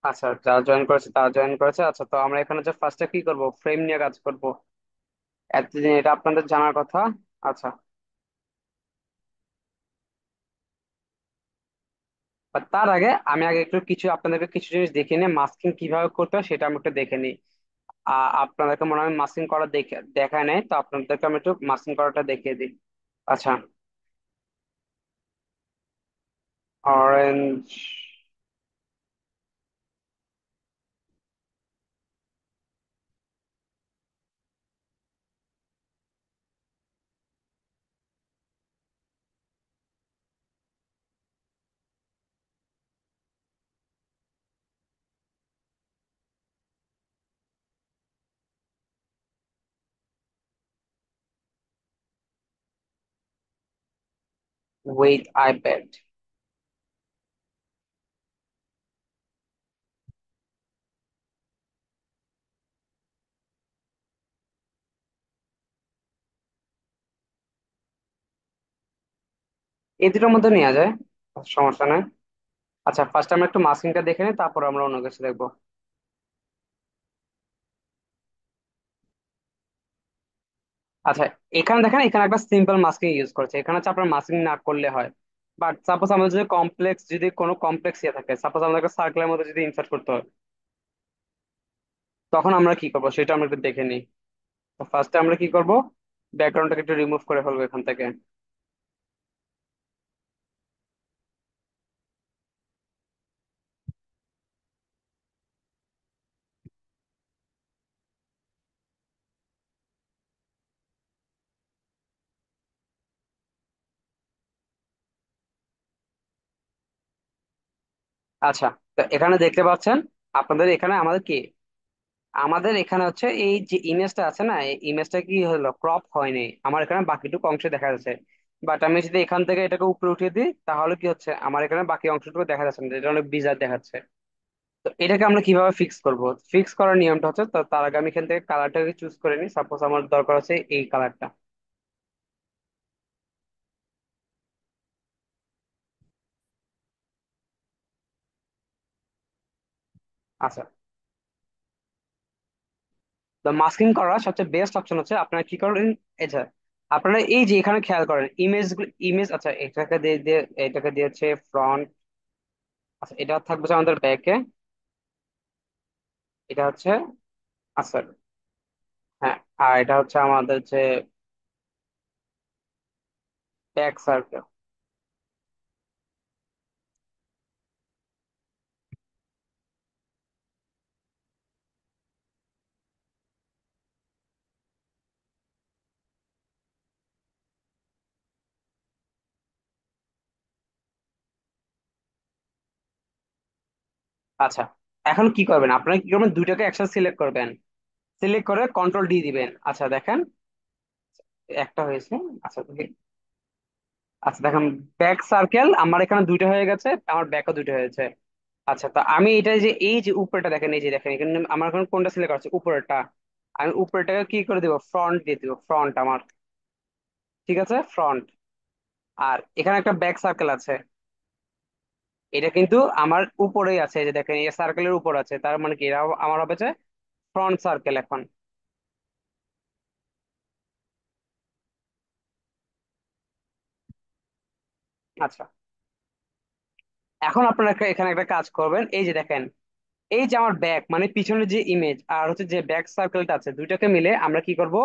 আচ্ছা, যারা জয়েন করেছে তারা জয়েন করেছে। আচ্ছা, তো আমরা এখানে যে ফার্স্টে কি করব, ফ্রেম নিয়ে কাজ করব। এতদিন এটা আপনাদের জানার কথা। আচ্ছা, আর তার আগে আমি আগে একটু কিছু আপনাদেরকে কিছু জিনিস দেখে নিই, মাস্কিং কিভাবে করতে হয় সেটা আমি একটু দেখে নিই। আপনাদেরকে মনে হয় মাস্কিং করা দেখে দেখায় নাই, তো আপনাদেরকে আমি একটু মাস্কিং করাটা দেখিয়ে দিই। আচ্ছা, অরেঞ্জ, উইথ আইপ্যাড। এই দুটোর মধ্যে নেওয়া যায়, সমস্যা নেই। আচ্ছা, ফার্স্ট আমরা একটু মাস্কিংটা দেখে নিই, তারপর আমরা অন্য কিছু দেখবো। আচ্ছা, এখানে দেখেন, এখানে একটা সিম্পল মাস্কিং ইউজ করেছে। এখানে হচ্ছে আপনার মাস্কিং না করলে হয়। বাট সাপোজ আমাদের যদি কমপ্লেক্স, যদি কোনো কমপ্লেক্স ইয়ে থাকে, সাপোজ আমাদেরকে সার্কেলের মধ্যে যদি ইনসার্ট করতে হয়, তখন আমরা কি করবো সেটা আমরা একটু দেখে নিই। তো ফার্স্টে আমরা কি করব, ব্যাকগ্রাউন্ডটাকে একটু রিমুভ করে ফেলবো এখান থেকে। আচ্ছা, তো এখানে দেখতে পাচ্ছেন, আপনাদের এখানে আমাদের কি, আমাদের এখানে হচ্ছে এই যে ইমেজটা আছে না, এই ইমেজটা কি হলো, ক্রপ হয়নি। আমার এখানে বাকিটুকু অংশ দেখা যাচ্ছে। বাট আমি যদি এখান থেকে এটাকে উপরে উঠিয়ে দিই, তাহলে কি হচ্ছে, আমার এখানে বাকি অংশটুকু দেখা যাচ্ছে না, এটা অনেক বিজার দেখাচ্ছে। তো এটাকে আমরা কিভাবে ফিক্স করব? ফিক্স করার নিয়মটা হচ্ছে, তো তার আগে আমি এখান থেকে কালারটাকে চুজ করে নিই। সাপোজ আমার দরকার হচ্ছে এই কালারটা। আচ্ছা, তো মাস্কিং করার সবচেয়ে বেস্ট অপশন হচ্ছে আপনারা কি করেন, এটা আপনারা এই যে এখানে খেয়াল করেন ইমেজ, ইমেজ। আচ্ছা, এটাকে দিয়ে দিয়ে এটাকে দিয়েছে ফ্রন্ট। আচ্ছা, এটা থাকবে হচ্ছে আমাদের ব্যাকে, এটা হচ্ছে, আচ্ছা, হ্যাঁ, আর এটা হচ্ছে আমাদের যে ব্যাক সার্কেল। আচ্ছা, এখন কি করবেন, আপনারা কি করবেন, দুইটাকে একসাথে সিলেক্ট করবেন। সিলেক্ট করে কন্ট্রোল ডি দিবেন। আচ্ছা দেখেন, একটা হয়েছে। আচ্ছা আচ্ছা দেখেন, ব্যাক সার্কেল আমার এখানে দুইটা হয়ে গেছে, আমার ব্যাকও দুইটা হয়েছে। আচ্ছা, তো আমি এটা যে এই যে উপরেটা দেখেন, এই যে দেখেন এখানে আমার এখন কোনটা সিলেক্ট আছে, উপরেরটা। আমি উপরেরটাকে কি করে দিব, ফ্রন্ট দিয়ে দিব, ফ্রন্ট আমার। ঠিক আছে, ফ্রন্ট। আর এখানে একটা ব্যাক সার্কেল আছে, এটা কিন্তু আমার উপরেই আছে, এই যে দেখেন এই সার্কেলের উপর আছে, তার মানে কি, এটা আমার হবে যে ফ্রন্ট সার্কেল এখন। আচ্ছা, এখন আপনারা এখানে একটা কাজ করবেন, এই যে দেখেন, এই যে আমার ব্যাক মানে পিছনের যে ইমেজ আর হচ্ছে যে ব্যাক সার্কেলটা আছে, দুইটাকে মিলে আমরা কি করব,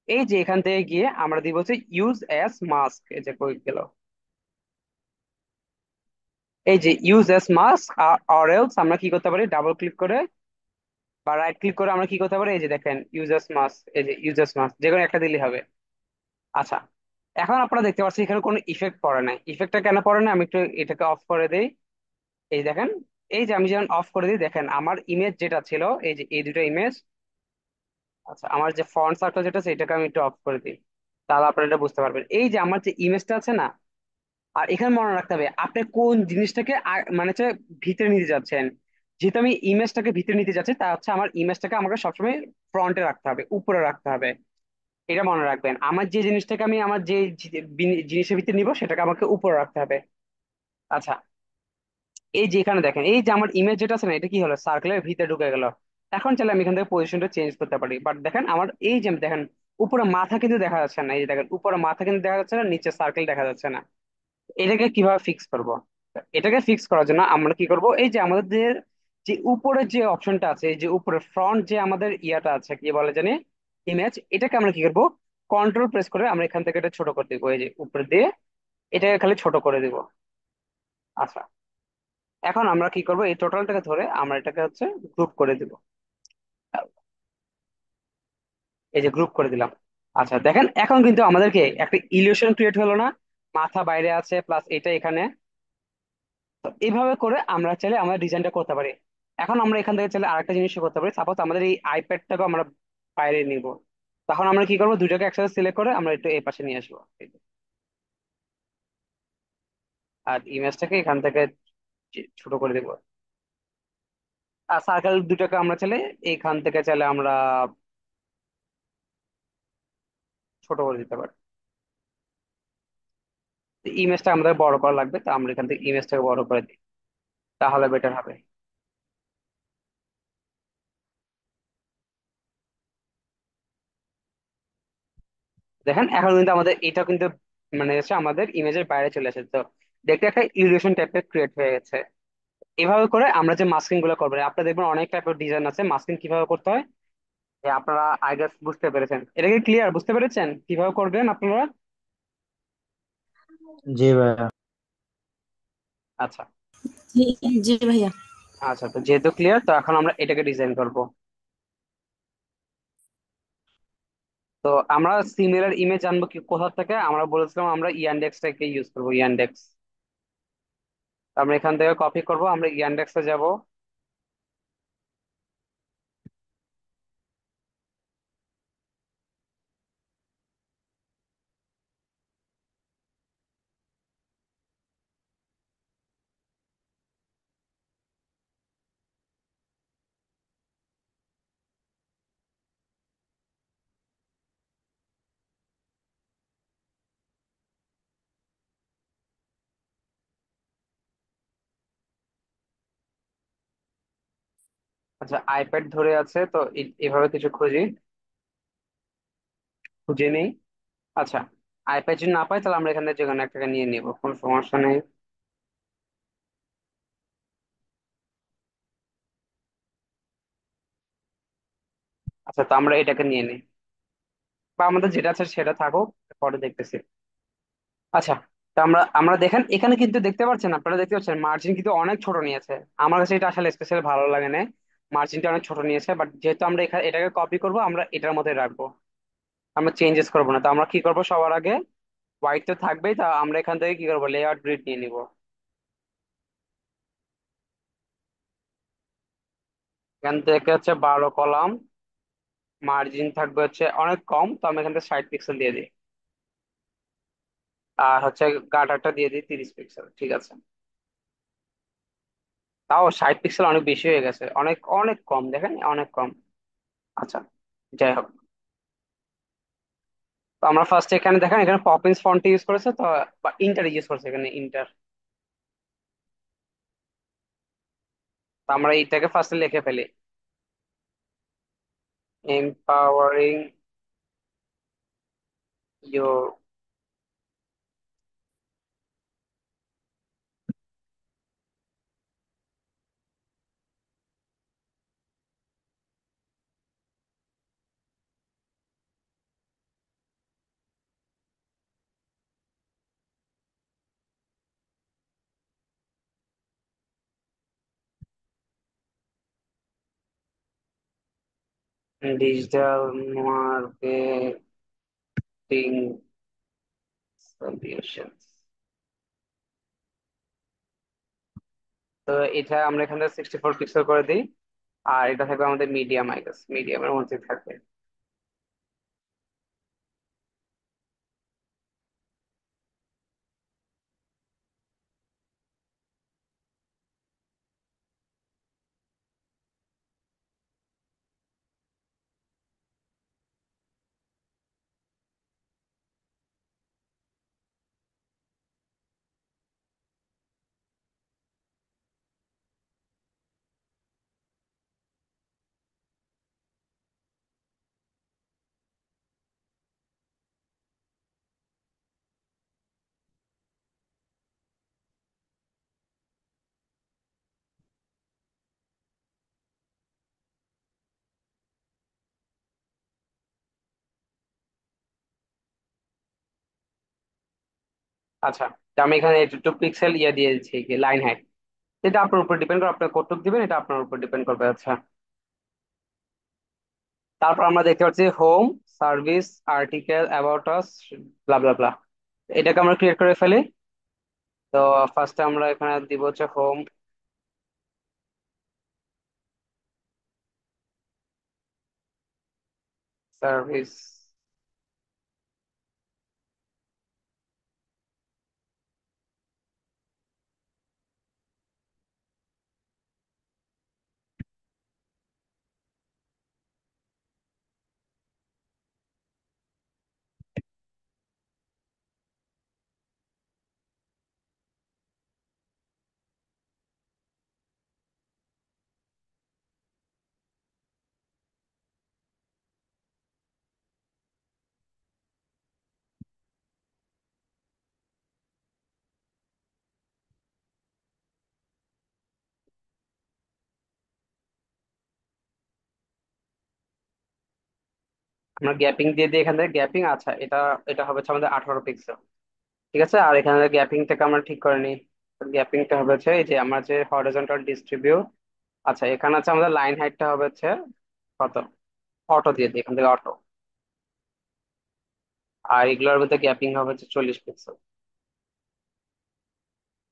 এই যে এখান থেকে গিয়ে আমরা দিব হচ্ছে ইউজ অ্যাজ মাস্ক। এই যে কই গেল, এই যে use as mask, or else আমরা কি করতে পারি, ডাবল ক্লিক করে বা রাইট ক্লিক করে আমরা কি করতে পারি, এই যে দেখেন ইউজ অ্যাজ মাস্ক, এই যে ইউজ অ্যাজ মাস্ক, যে কোনো একটা দিলেই হবে। আচ্ছা, এখন আপনারা দেখতে পাচ্ছেন এখানে কোনো ইফেক্ট পড়ে নাই। ইফেক্টটা কেন পড়ে না, আমি একটু এটাকে অফ করে দেই। এই দেখেন, এই যে আমি যখন অফ করে দিই, দেখেন আমার ইমেজ যেটা ছিল, এই যে এই দুটো ইমেজ। আচ্ছা, আমার যে ফন্ট সার্কেল যেটা আছে এটাকে আমি একটু অফ করে দিই, তাহলে আপনারা এটা বুঝতে পারবেন। এই যে আমার যে ইমেজটা আছে না, আর এখানে মনে রাখতে হবে আপনি কোন জিনিসটাকে মানে হচ্ছে ভিতরে নিতে যাচ্ছেন। যেহেতু আমি ইমেজটাকে ভিতরে নিতে যাচ্ছি, তা হচ্ছে আমার ইমেজটাকে আমাকে সবসময় ফ্রন্টে রাখতে হবে, উপরে রাখতে হবে। এটা মনে রাখবেন, আমার যে জিনিসটাকে আমি আমার যে জিনিসের ভিতরে নিব সেটাকে আমাকে উপরে রাখতে হবে। আচ্ছা, এই যে এখানে দেখেন, এই যে আমার ইমেজ যেটা আছে না, এটা কি হলো, সার্কেলের ভিতরে ঢুকে গেল। এখন চাইলে আমি এখান থেকে পজিশনটা চেঞ্জ করতে পারি, বাট দেখেন আমার এই যে দেখেন উপরে মাথা কিন্তু দেখা যাচ্ছে না, এই যে দেখেন উপরে মাথা কিন্তু দেখা যাচ্ছে না, নিচে সার্কেল দেখা যাচ্ছে না। এটাকে কিভাবে ফিক্স করব? এটাকে ফিক্স করার জন্য আমরা কি করব, এই যে আমাদের যে উপরে যে অপশনটা আছে, এই যে উপরে ফ্রন্ট যে আমাদের ইয়াটা আছে, কি বলে জানি, ইমেজ, এটাকে আমরা কি করব, কন্ট্রোল প্রেস করে আমরা এখান থেকে এটা ছোট করে দিব, এই যে উপরে দিয়ে এটাকে খালি ছোট করে দিব। আচ্ছা, এখন আমরা কি করব, এই টোটালটাকে ধরে আমরা এটাকে হচ্ছে গ্রুপ করে দিব। এই যে গ্রুপ করে দিলাম। আচ্ছা দেখেন, এখন কিন্তু আমাদেরকে একটা ইলিউশন ক্রিয়েট হলো না, মাথা বাইরে আছে প্লাস এটা এখানে। তো এইভাবে করে আমরা চাইলে আমাদের ডিজাইনটা করতে পারি। এখন আমরা এখান থেকে চাইলে আরেকটা জিনিস করতে পারি, সাপোজ আমাদের এই আইপ্যাডটাকে আমরা বাইরে নিব। তখন আমরা কি করবো, দুইটাকে একসাথে সিলেক্ট করে আমরা একটু এই পাশে নিয়ে আসবো, এই যে। আর ইমেজটাকে এখান থেকে ছোট করে দিব। আর সার্কেল দুটাকে আমরা চাইলে এইখান থেকে চাইলে আমরা ছোট করে দিতে পারি। ইমেজটা আমাদের বড় করা লাগবে, তো আমরা এখান থেকে ইমেজটাকে বড় করে দিই, তাহলে বেটার হবে। দেখেন এখন কিন্তু আমাদের এটা কিন্তু মানে হচ্ছে আমাদের ইমেজের বাইরে চলে আসে, তো দেখতে একটা ইলিউশন টাইপের ক্রিয়েট হয়ে গেছে। এভাবে করে আমরা যে মাস্কিং গুলো করবো, আপনারা দেখবেন অনেক টাইপের ডিজাইন আছে, মাস্কিং কিভাবে করতে হয়। আপনারা আই গেস বুঝতে পেরেছেন, এটা কি ক্লিয়ার, বুঝতে পেরেছেন কিভাবে করবেন আপনারা? জি ভাইয়া। আচ্ছা। জি, জি ভাইয়া। আচ্ছা, তো যেহেতু ক্লিয়ার, তো এখন আমরা এটাকে ডিজাইন করব। তো আমরা সিমিলার ইমেজ আনবো কি কোথা থেকে, আমরা বলেছিলাম আমরা ইয়ান্ডেক্সটাকে ইউজ করবো, ইয়ান্ডেক্স। আমরা এখান থেকে কপি করব, আমরা ইয়ান্ডেক্সে যাব। আচ্ছা, আইপ্যাড ধরে আছে তো এভাবে কিছু খুঁজি, খুঁজে নেই। আচ্ছা, আইপ্যাড যদি না পাই তাহলে আমরা এখান থেকে যে কোনো একটাকে নিয়ে নিবো, কোনো সমস্যা নেই। আচ্ছা, তো আমরা এটাকে নিয়ে নিই, বা আমাদের যেটা আছে সেটা থাকুক, পরে দেখতেছি। আচ্ছা, তো আমরা আমরা দেখেন এখানে কিন্তু দেখতে পাচ্ছেন, আপনারা দেখতে পাচ্ছেন মার্জিন কিন্তু অনেক ছোট নিয়েছে। আমার কাছে এটা আসলে স্পেশালি ভালো লাগে না, মার্জিনটা অনেক ছোট নিয়েছে, বাট যেহেতু আমরা এখানে এটাকে কপি করব, আমরা এটার মধ্যে রাখবো, আমরা চেঞ্জেস করবো না। তো আমরা কি করবো, সবার আগে হোয়াইট তো থাকবেই, তা আমরা এখান থেকে কি করবো, লেআউট গ্রিড নিয়ে নিব। এখান থেকে হচ্ছে 12 কলাম, মার্জিন থাকবে হচ্ছে অনেক কম, তো আমি এখান থেকে 60 পিক্সেল দিয়ে দিই। আর হচ্ছে গাটারটা দিয়ে দিই 30 পিক্সেল, ঠিক আছে। তাও 60 পিক্সেল অনেক বেশি হয়ে গেছে, অনেক অনেক কম, দেখেন অনেক কম। আচ্ছা, যাই হোক। তো আমরা ফার্স্ট এখানে দেখেন, এখানে পপিন্স ফন্ট ইউজ করেছে তো, বা ইন্টার ইউজ করেছে, এখানে ইন্টার। তো আমরা এইটাকে ফার্স্টে লিখে ফেলি, empowering your digital marketing solution. তো এটা আমরা এখান থেকে 64 পিক্সেল করে দিই। আর এটা থাকবে আমাদের মিডিয়াম, আই গেস মিডিয়ামের মধ্যে থাকবে। আচ্ছা, তো আমি এখানে 82 পিক্সেল ইয়ে দিয়ে দিচ্ছি কি লাইন হাইট। এটা আপনার উপর ডিপেন্ড করে, আপনার কতটুকু দিবেন এটা আপনার উপর ডিপেন্ড করবে। আচ্ছা, তারপর আমরা দেখতে পাচ্ছি home, service, article, about us, blah blah blah. এটাকে আমরা ক্রিয়েট করে ফেলি। তো ফার্স্টে আমরা এখানে দিব হচ্ছে হোম, সার্ভিস। আমরা গ্যাপিং দিয়ে দিই এখান থেকে গ্যাপিং। আচ্ছা, এটা এটা হবে হচ্ছে আমাদের 18 পিক্সেল। ঠিক আছে, আর এখানে গ্যাপিংটাকে আমরা ঠিক করে নিই। গ্যাপিংটা হবে হচ্ছে এই যে আমরা যে হরিজন্টাল ডিস্ট্রিবিউট। আচ্ছা, এখানে আছে আমাদের লাইন হাইটটা হবে হচ্ছে কত, অটো দিয়ে দিই এখান থেকে অটো। আর এগুলোর মধ্যে গ্যাপিং হবে হচ্ছে 40 পিক্সেল।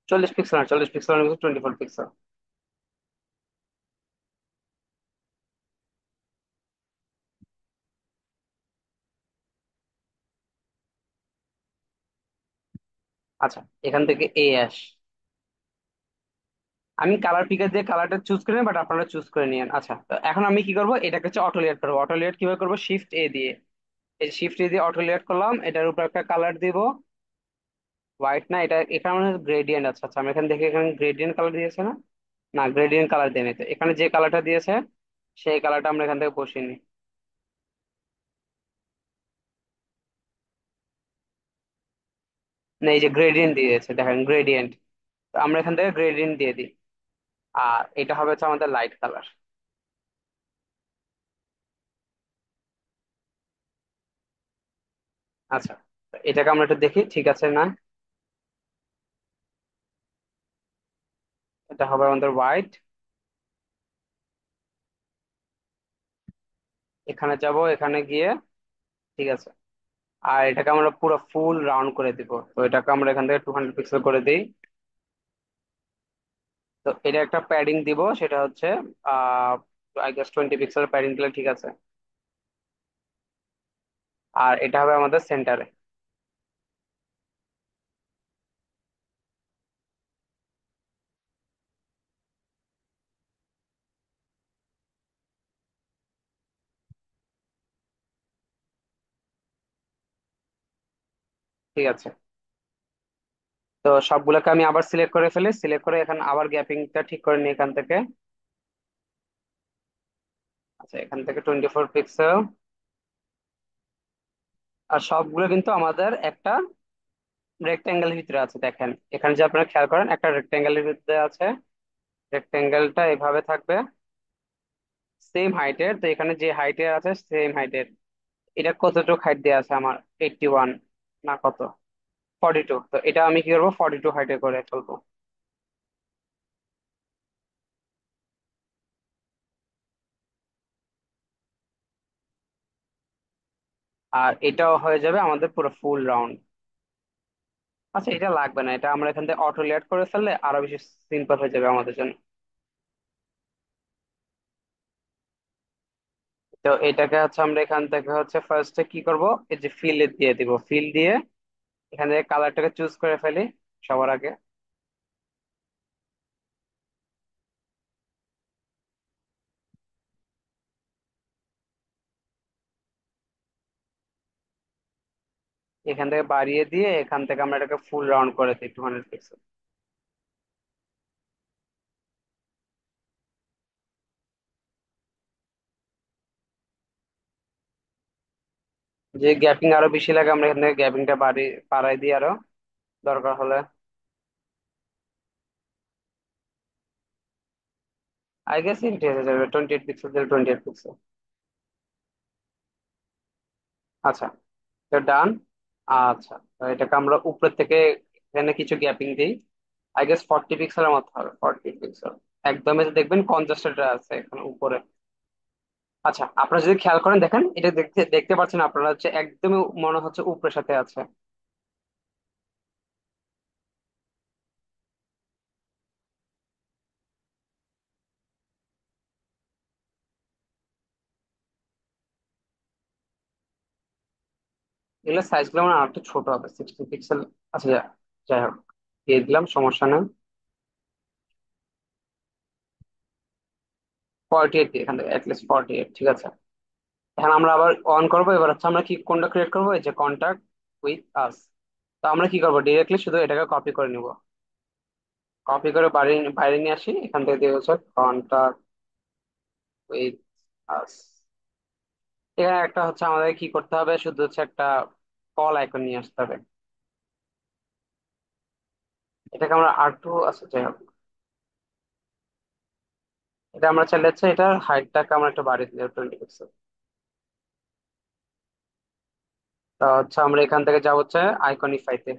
40 পিক্সেল না, 40 পিক্সেল 24 পিক্সেল। আচ্ছা, এখান থেকে এ অ্যাশ। আমি কালার পিকার দিয়ে কালারটা চুজ করে নিই, বাট আপনারা চুজ করে নিয়েন। আচ্ছা, তো এখন আমি কি করবো, এটাকে হচ্ছে অটো লেয়ার করবো। অটো লেয়ার কিভাবে করবো, শিফট এ দিয়ে। এই শিফট এ দিয়ে অটো লেয়ার করলাম, এটার উপর একটা কালার দিব। হোয়াইট না, এটা এখানে মনে হয় গ্রেডিয়েন্ট। আচ্ছা আচ্ছা, আমি এখানে দেখি এখানে গ্রেডিয়েন্ট কালার দিয়েছে না। না, গ্রেডিয়েন্ট কালার দেয়নি। তো এখানে যে কালারটা দিয়েছে সেই কালারটা আমরা এখান থেকে বসিয়ে নিই। না, এই যে গ্রেডিয়েন্ট দিয়েছে, দেখেন গ্রেডিয়েন্ট। তো আমরা এখান থেকে গ্রেডিয়েন্ট দিয়ে দিই। আর এটা হবে হচ্ছে আমাদের লাইট কালার। আচ্ছা, তো এটাকে আমরা একটু দেখি ঠিক আছে না। এটা হবে আমাদের হোয়াইট। এখানে যাব, এখানে গিয়ে ঠিক আছে। আর এটাকে আমরা পুরো ফুল রাউন্ড করে দিব। তো এটাকে আমরা এখান থেকে 200 পিক্সেল করে দিই। তো এটা একটা প্যাডিং দিব, সেটা হচ্ছে আহ আই গেস 20 পিক্সেল প্যাডিং দিলে ঠিক আছে। আর এটা হবে আমাদের সেন্টারে। ঠিক আছে, তো সবগুলোকে আমি আবার সিলেক্ট করে ফেলি। সিলেক্ট করে এখানে আবার গ্যাপিংটা ঠিক করে নিই এখান থেকে। আচ্ছা, এখান থেকে 24 পিক্সেল। আর সবগুলো কিন্তু আমাদের একটা রেক্টেঙ্গেলের ভিতরে আছে। দেখেন এখানে যে আপনারা খেয়াল করেন একটা রেক্টেঙ্গেলের ভিতরে আছে। রেক্টেঙ্গেলটা এভাবে থাকবে, সেম হাইটের। তো এখানে যে হাইটের আছে সেম হাইটের। এটা কতটুকু হাইট দেওয়া আছে আমার, 81 না কত, 42। তো এটা আমি কি করবো, 42 হাইটে করে ফেলবো। আর এটাও হয়ে যাবে আমাদের পুরো ফুল রাউন্ড। আচ্ছা, এটা লাগবে না, এটা আমরা এখান থেকে অটো লেয়ার করে ফেললে আরো বেশি সিম্পল হয়ে যাবে আমাদের জন্য। তো এটাকে হচ্ছে আমরা এখান থেকে হচ্ছে ফার্স্টে কি করব, এই যে ফিল দিয়ে দিব। ফিল দিয়ে এখান থেকে কালারটাকে চুজ করে ফেলি সবার আগে। এখান থেকে বাড়িয়ে দিয়ে এখান থেকে আমরা এটাকে ফুল রাউন্ড করে দিই 200 পিক্সেল। যে গ্যাপিং আরো বেশি লাগে আমরা এখান থেকে গ্যাপিংটা বাড়াই দিই আরো দরকার হলে। আই গেস ঠিক আছে, যাবে 28 পিক্সেল থেকে 28 পিক্সেল। আচ্ছা, এটা ডান। আচ্ছা, তো এটাকে আমরা উপর থেকে এখানে কিছু গ্যাপিং দিই। আই গেস 40 পিক্সেলের মতো হবে, 40 পিক্সেল। একদম এই যে দেখবেন কনজাস্টেড আছে এখানে উপরে। আচ্ছা, আপনারা যদি খেয়াল করেন দেখেন, এটা দেখতে দেখতে পাচ্ছেন আপনারা হচ্ছে একদমই মনে হচ্ছে উপরের সাথে আছে। এগুলো সাইজ গুলো আমার আর একটু ছোট হবে, 60 পিক্সেল। আচ্ছা যাই হোক, দিয়ে দিলাম, সমস্যা নেই। 48 দিয়ে এখান থেকে, অ্যাটলিস্ট 48, ঠিক আছে। এখন আমরা আবার অন করবো। এবার হচ্ছে আমরা কি কোনটা ক্রিয়েট করবো, এই যে কন্ট্যাক্ট উইথ আস। তো আমরা কি করবো, ডিরেক্টলি শুধু এটাকে কপি করে নিব। কপি করে বাইরে বাইরে নিয়ে আসি, এখান থেকে দিয়ে হচ্ছে কন্ট্যাক্ট উইথ আস। এখানে একটা হচ্ছে আমাদের কি করতে হবে, শুধু হচ্ছে একটা কল আইকন নিয়ে আসতে হবে। এটাকে আমরা আর টু, আচ্ছা যাই হোক, এটা আমরা চাইলে হচ্ছে এটার হাইটটাকে আমরা একটু বাড়িয়ে দিই 20 পিক্সেল। তা হচ্ছে আমরা এখান থেকে যাবো হচ্ছে আইকনিফাইতে।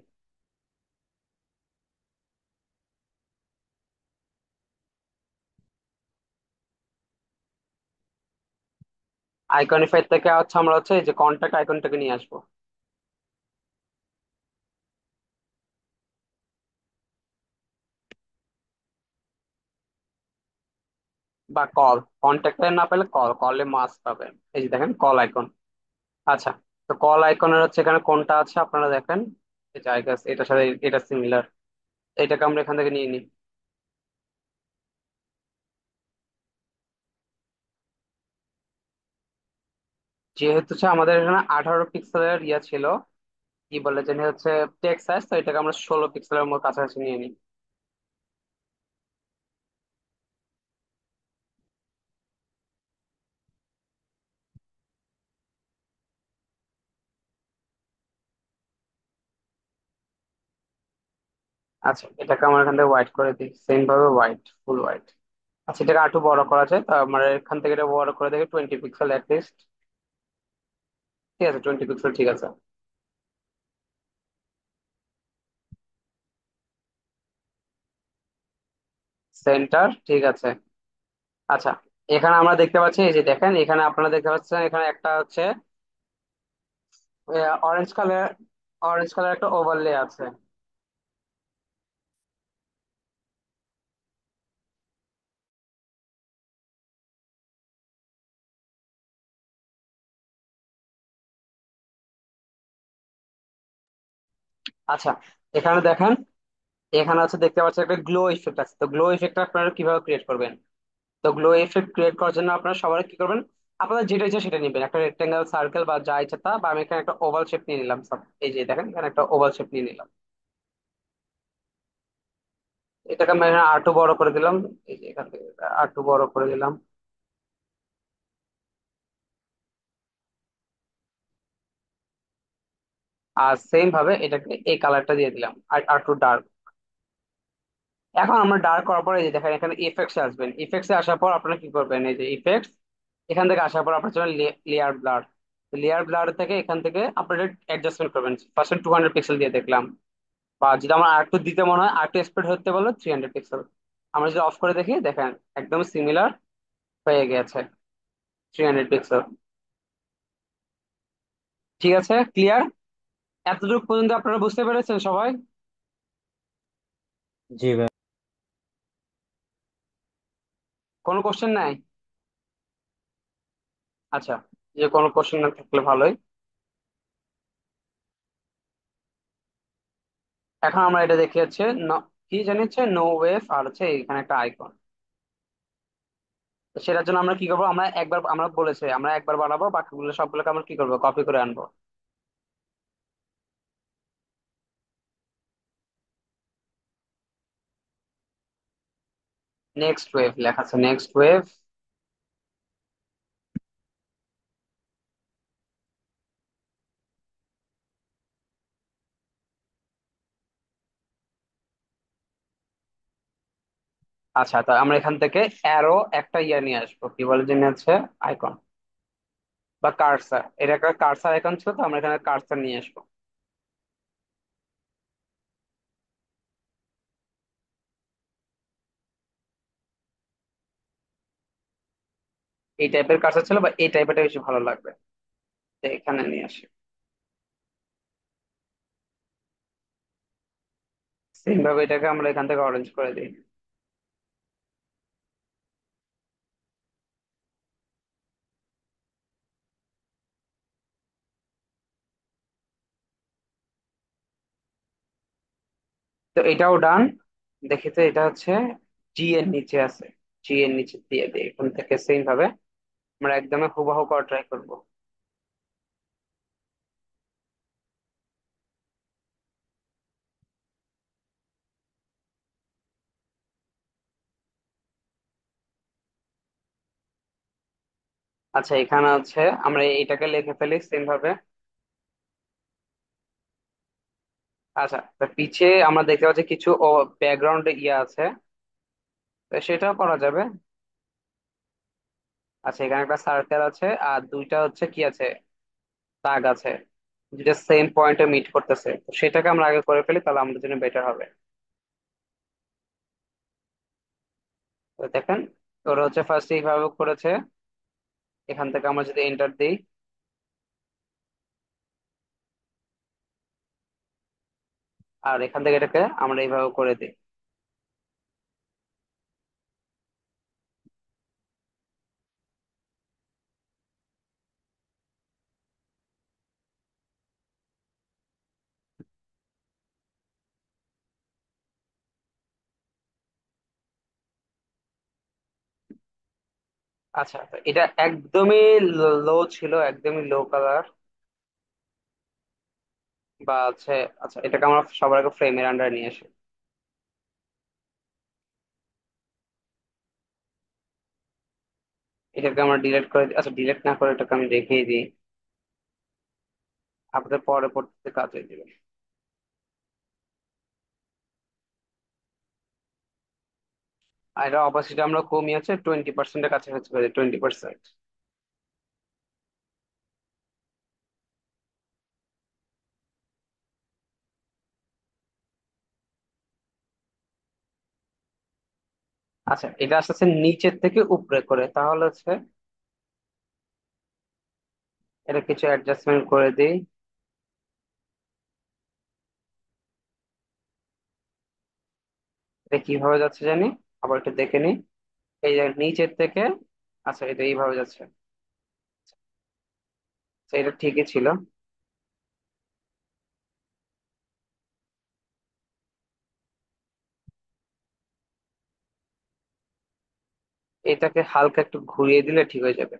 আইকনিফাই থেকে হচ্ছে আমরা হচ্ছে এই যে কন্ট্যাক্ট আইকনটাকে নিয়ে আসবো। বা কল, কন্ট্যাক্টে না পেলে কল, কলে মাস্ট পাবেন। এই যে দেখেন কল আইকন। আচ্ছা, তো কল আইকনের হচ্ছে এখানে কোনটা আছে আপনারা দেখেন। এই জায়গা এটার সাথে এটা সিমিলার, এটাকে আমরা এখান থেকে নিয়ে নিই। যেহেতু হচ্ছে আমাদের এখানে 18 পিক্সেলের ইয়ে ছিল, কি বলে জানি হচ্ছে টেক্সট সাইজ, তো এটাকে আমরা 16 পিক্সেলের মতো কাছাকাছি নিয়ে নিই। আচ্ছা, এটাকে আমরা এখান থেকে হোয়াইট করে দিই, সেম ভাবে হোয়াইট, ফুল হোয়াইট। আচ্ছা, এটাকে আরেকটু বড় করা যায়, তো আমরা এখান থেকে এটা বড় করে দেখি 20 পিক্সেল অ্যাটলিস্ট। ঠিক আছে, 20 পিক্সেল ঠিক আছে। সেন্টার, ঠিক আছে। আচ্ছা, এখানে আমরা দেখতে পাচ্ছি, এই যে দেখেন এখানে আপনারা দেখতে পাচ্ছেন এখানে একটা হচ্ছে অরেঞ্জ কালার, অরেঞ্জ কালার একটা ওভারলে আছে। আচ্ছা, এখানে দেখেন, এখানে আছে দেখতে পাচ্ছেন একটা গ্লো ইফেক্ট আছে। তো গ্লো ইফেক্ট আপনারা কিভাবে ক্রিয়েট করবেন? তো গ্লো ইফেক্ট ক্রিয়েট করার জন্য আপনারা সবাই কি করবেন, আপনারা যেটা ইচ্ছা সেটা নেবেন, একটা রেক্টেঙ্গেল, সার্কেল বা যা ইচ্ছা তা। বা আমি এখানে একটা ওভাল শেপ নিয়ে নিলাম সব। এই যে দেখেন এখানে একটা ওভাল শেপ নিয়ে নিলাম। এটাকে আমি এখানে আর টু বড় করে দিলাম। এই যে এখান থেকে আর টু বড় করে দিলাম। আর সেম ভাবে এটাকে এই কালারটা দিয়ে দিলাম, আর আর টু ডার্ক। এখন আমরা ডার্ক করার পরে এই যে দেখেন এখানে ইফেক্টস আসবেন। ইফেক্টসে আসার পর আপনারা কি করবেন, এই যে ইফেক্টস, এখান থেকে আসার পর আপনার জন্য লেয়ার ব্লার। লেয়ার ব্লার থেকে এখান থেকে আপনারা অ্যাডজাস্টমেন্ট করবেন। ফার্স্টে 200 পিক্সেল দিয়ে দেখলাম, বা যদি আমার আর একটু দিতে মনে হয়, আর একটু স্প্রেড হতে বলো 300 পিক্সেল। আমরা যদি অফ করে দেখি দেখেন একদম সিমিলার হয়ে গেছে, 300 পিক্সেল। ঠিক আছে, ক্লিয়ার? এতটুকু পর্যন্ত আপনারা বুঝতে পেরেছেন সবাই? জি ভাই। কোনো কোশ্চেন নাই? আচ্ছা, যে কোনো কোশ্চেন না থাকলে ভালোই। এখন আমরা এটা দেখে যাচ্ছে কি জানি হচ্ছে নো ওয়েভ, আর হচ্ছে এখানে একটা আইকন। তো সেটার জন্য আমরা কি করবো, আমরা একবার, আমরা বলেছে আমরা একবার বানাবো, বাকিগুলো সবগুলোকে আমরা কি করবো, কপি করে আনবো। নেক্সট ওয়েভ লেখা আছে, নেক্সট ওয়েভ। আচ্ছা, তো আমরা এখান থেকে অ্যারো একটা ইয়ে নিয়ে আসবো, কি বলে জন্য হচ্ছে আইকন বা কার্সার। এটা একটা কার্সার আইকন ছিল, তো আমরা এখানে কার্সার নিয়ে আসবো। এই টাইপের কাজটা ছিল, বা এই টাইপেরটা বেশি ভালো লাগবে। তো এখানে নিয়ে আসি, সেম ভাবে এটাকে আমরা এখান থেকে অরেঞ্জ করে দিই। তো এটাও ডান। দেখি তো, এটা হচ্ছে জি এর নিচে আছে, জি এর নিচে দিয়ে দিই এখান থেকে সেম ভাবে। আমরা একদমই হুবহু করা ট্রাই করবো। আচ্ছা, এখানে আছে, আমরা এটাকে লিখে ফেলি সেম ভাবে। আচ্ছা, তো পিছে আমরা দেখতে পাচ্ছি কিছু ও ব্যাকগ্রাউন্ডে ইয়ে আছে, তো সেটাও করা যাবে। আচ্ছা, এখানে একটা সার্কেল আছে, আর দুইটা হচ্ছে কি আছে, দাগ আছে, যেটা সেম পয়েন্টে মিট করতেছে, তো সেটাকে আমরা আগে করে ফেলি, তাহলে আমাদের জন্য বেটার হবে। তো দেখেন, ওরা হচ্ছে ফার্স্ট এইভাবে করেছে। এখান থেকে আমরা যদি এন্টার দিই, আর এখান থেকে এটাকে আমরা এইভাবে করে দিই। আচ্ছা, তো এটা একদমই লো ছিল, একদমই লো কালার বা আছে। আচ্ছা, এটাকে আমরা সবার আগে ফ্রেমের আন্ডার নিয়ে আসি। এটাকে আমরা ডিলিট করে দিই। আচ্ছা, ডিলিট না করে এটাকে আমি রেখেই দিই, আপনাদের পরে পড়তে কাজে দিবে। আর এটা অপাসিটি আমরা কমিয়েছে 20%-এর কাছাকাছি করে, 20%। আচ্ছা, এটা আস্তে আস্তে নিচের থেকে উপরে করে, তাহলে হচ্ছে এটা কিছু অ্যাডজাস্টমেন্ট করে দিই। এটা কিভাবে যাচ্ছে জানি, আবার একটু দেখে নিই। এই যে নিচের থেকে, আচ্ছা এটা এইভাবে যাচ্ছে। আচ্ছা, এটা ঠিকই ছিল। এটাকে হালকা একটু ঘুরিয়ে দিলে ঠিক হয়ে যাবে।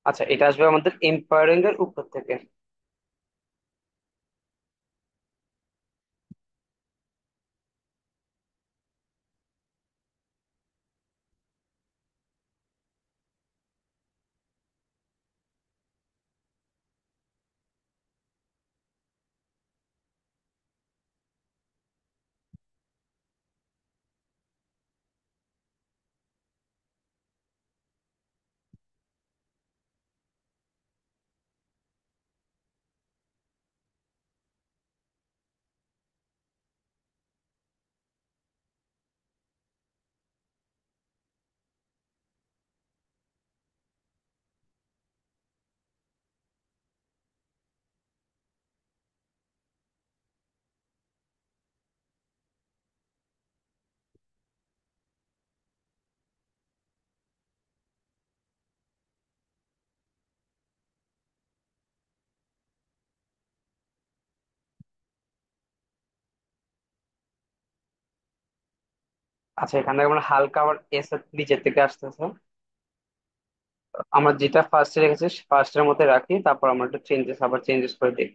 আচ্ছা, এটা আসবে আমাদের এম্পায়ারিং এর উপর থেকে। আচ্ছা, এখান থেকে আমরা হালকা আবার এস নিচের থেকে আসতেছে। আমরা যেটা ফার্স্টে রেখেছি ফার্স্টের মধ্যে রাখি, তারপর আমরা একটু চেঞ্জেস করে দিই।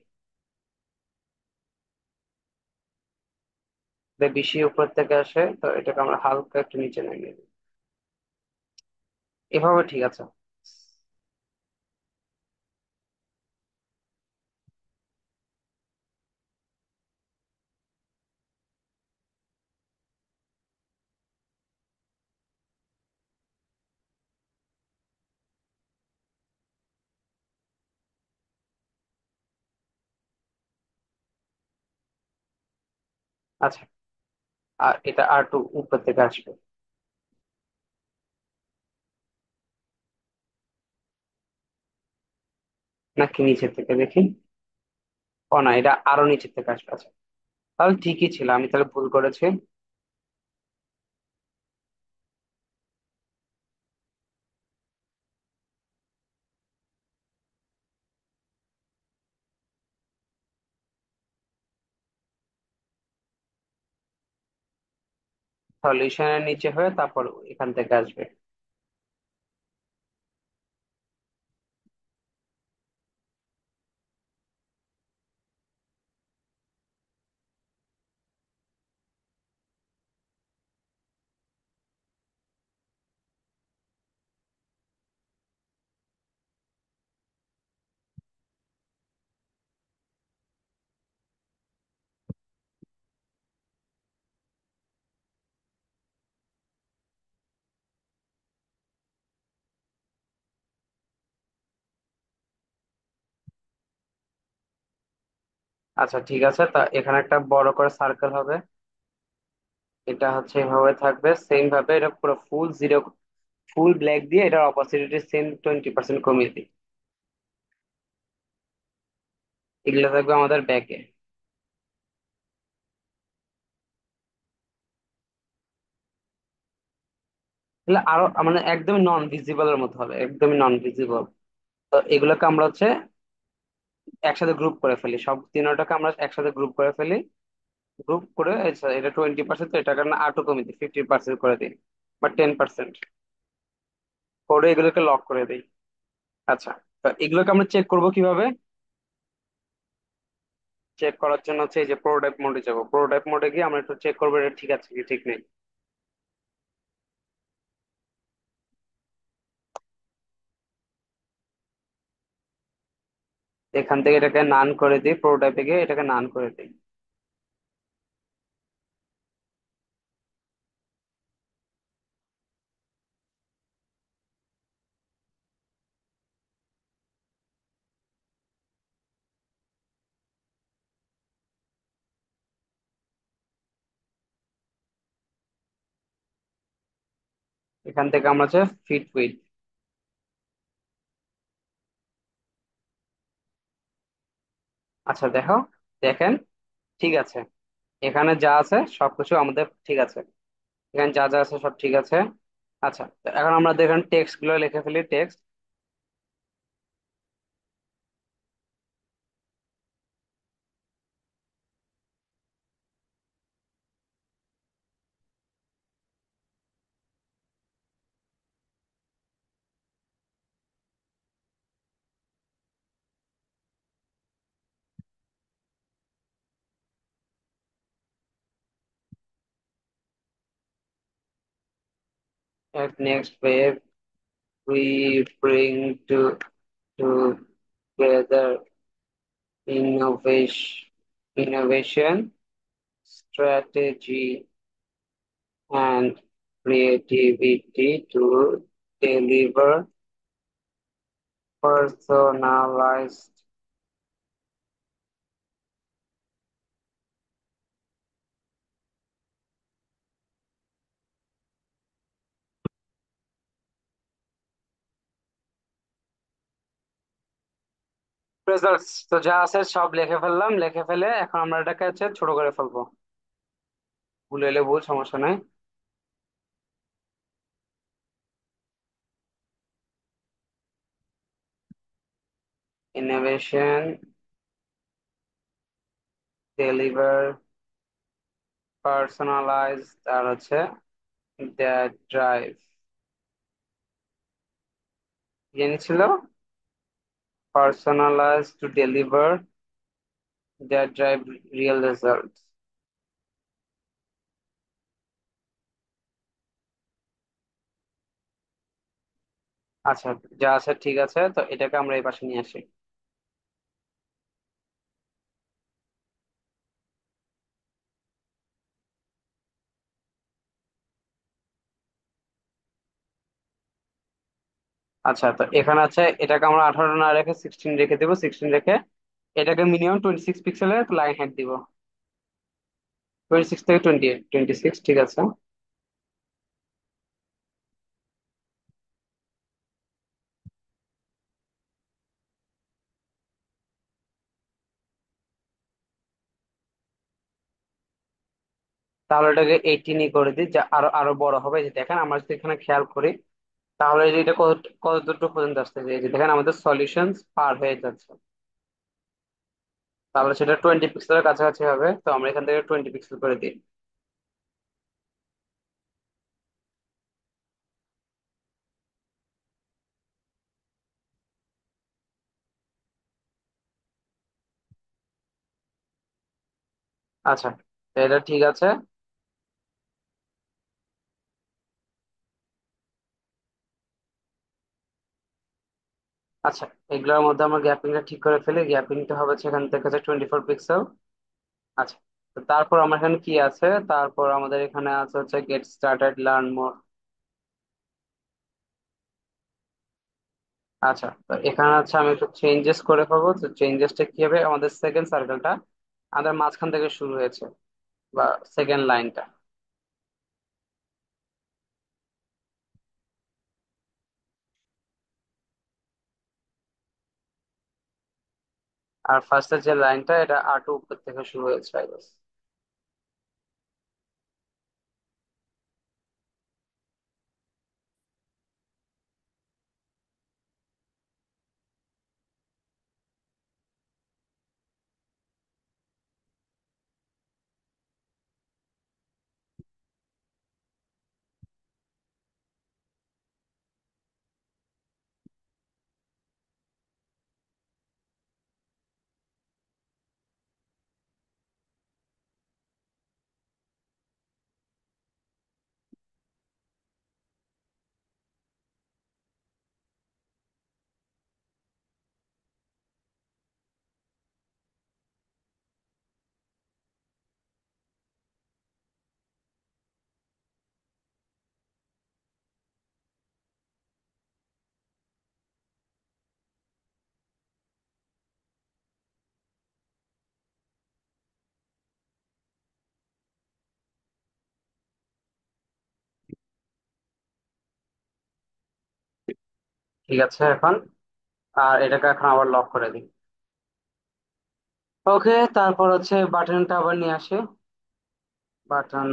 বেশি উপর থেকে আসে, তো এটাকে আমরা হালকা একটু নিচে নামিয়ে দিই। এভাবে ঠিক আছে। আচ্ছা, আর এটা R2 উপর থেকে আসবে নাকি নিচের থেকে দেখি? ও না, এটা আরো নিচের থেকে আসবে। আচ্ছা, তাহলে ঠিকই ছিল, আমি তাহলে ভুল করেছি। সলিউশনের নিচে হয়ে তারপর এখান থেকে আসবে। আচ্ছা ঠিক আছে, তা এখানে একটা বড় করে সার্কেল হবে। এটা হচ্ছে এভাবে থাকবে সেম ভাবে, এটা পুরো ফুল জিরো, ফুল ব্ল্যাক দিয়ে এটার অপোসিটিতে সেম 20% কমিয়ে দিই। এগুলো থাকবে আমাদের ব্যাকে। এগুলো আরো মানে একদমই নন ভিজিবল এর মতো হবে, একদমই নন ভিজিবল। তো এগুলোকে আমরা হচ্ছে একসাথে গ্রুপ করে ফেলি, সব তিনটাকে আমরা একসাথে গ্রুপ করে ফেলি। গ্রুপ করে আচ্ছা, এটা 20%, তো এটাকে না আটও কমিয়ে দিই, 50% করে দিই বা 10% করে এগুলোকে লক করে দিই। আচ্ছা, তো এগুলোকে আমরা চেক করব কিভাবে? চেক করার জন্য হচ্ছে এই যে প্রোটোটাইপ মোডে যাবো, প্রোটোটাইপ মোডে গিয়ে আমরা একটু চেক করবো এটা ঠিক আছে কি ঠিক নেই। এখান থেকে এটাকে নান করে দিই, প্রোটোটাইপে গিয়ে এটাকে নান করে দিই। এখান থেকে আমরা হচ্ছে ফিট উইড। আচ্ছা দেখো, দেখেন, ঠিক আছে, এখানে যা আছে সবকিছু আমাদের ঠিক আছে, এখানে যা যা আছে সব ঠিক আছে। আচ্ছা, তো এখন আমরা দেখেন টেক্সট গুলো লিখে ফেলি, text. Next wave we bring together innovation, strategy, and creativity to deliver personalized results. তো যা আছে সব লিখে ফেললাম, লিখে ফেলে এখন আমরা এটাকে হচ্ছে ছোট করে ফেলবো। ভুল এলে ভুল, সমস্যা নাই। ইনোভেশন, ডেলিভার পার্সোনালাইজড, আর হচ্ছে দ্যাট ড্রাইভ, জেনেছিল personalized to deliver that drive real result. আচ্ছা, যা আছে ঠিক আছে, তো এটাকে আমরা এই পাশে নিয়ে আসি। আচ্ছা, তো এখানে আছে এটাকে আমরা 18 না রেখে 16 রেখে দেবো, 16 রেখে এটাকে মিনিমাম 26 পিক্সেলের লাইন হাইট দিব। 26 থেকে 28, 26 ঠিক আছে। তাহলে এটাকে 18 করে দিই, যা আরো আরো বড় হবে। এই যে দেখেন, আমরা যদি এখানে খেয়াল করি, তাহলে এই যে এটা কত কত দূর পর্যন্ত আসতেছে, এই যে দেখেন আমাদের সলিউশন পার হয়ে যাচ্ছে। তাহলে সেটা 20 পিক্সেলের কাছাকাছি হবে, তো আমরা এখান থেকে 20 পিক্সেল করে দিই। আচ্ছা, তো এটা ঠিক আছে। আচ্ছা, এগুলোর মধ্যে আমরা গ্যাপিংটা ঠিক করে ফেলি। গ্যাপিংটা হবে সেখান থেকে 24 পিক্সেল। আচ্ছা, তো তারপর আমার এখানে কি আছে, তারপর আমাদের এখানে আছে হচ্ছে গেট স্টার্টেড লার্ন মোর। আচ্ছা, তো এখানে হচ্ছে আমি একটু চেঞ্জেস করে ফেলবো। তো চেঞ্জেসটা কি হবে, আমাদের সেকেন্ড সার্কেলটা আমাদের মাঝখান থেকে শুরু হয়েছে, বা সেকেন্ড লাইনটা। আর ফার্স্টের যে লাইনটা, এটা R2 উপর থেকে শুরু হয়েছে, I guess। ঠিক আছে এখন। আর এটাকে এখন আবার লক করে দিই। ওকে, তারপর হচ্ছে বাটনটা আবার নিয়ে আসি। Button,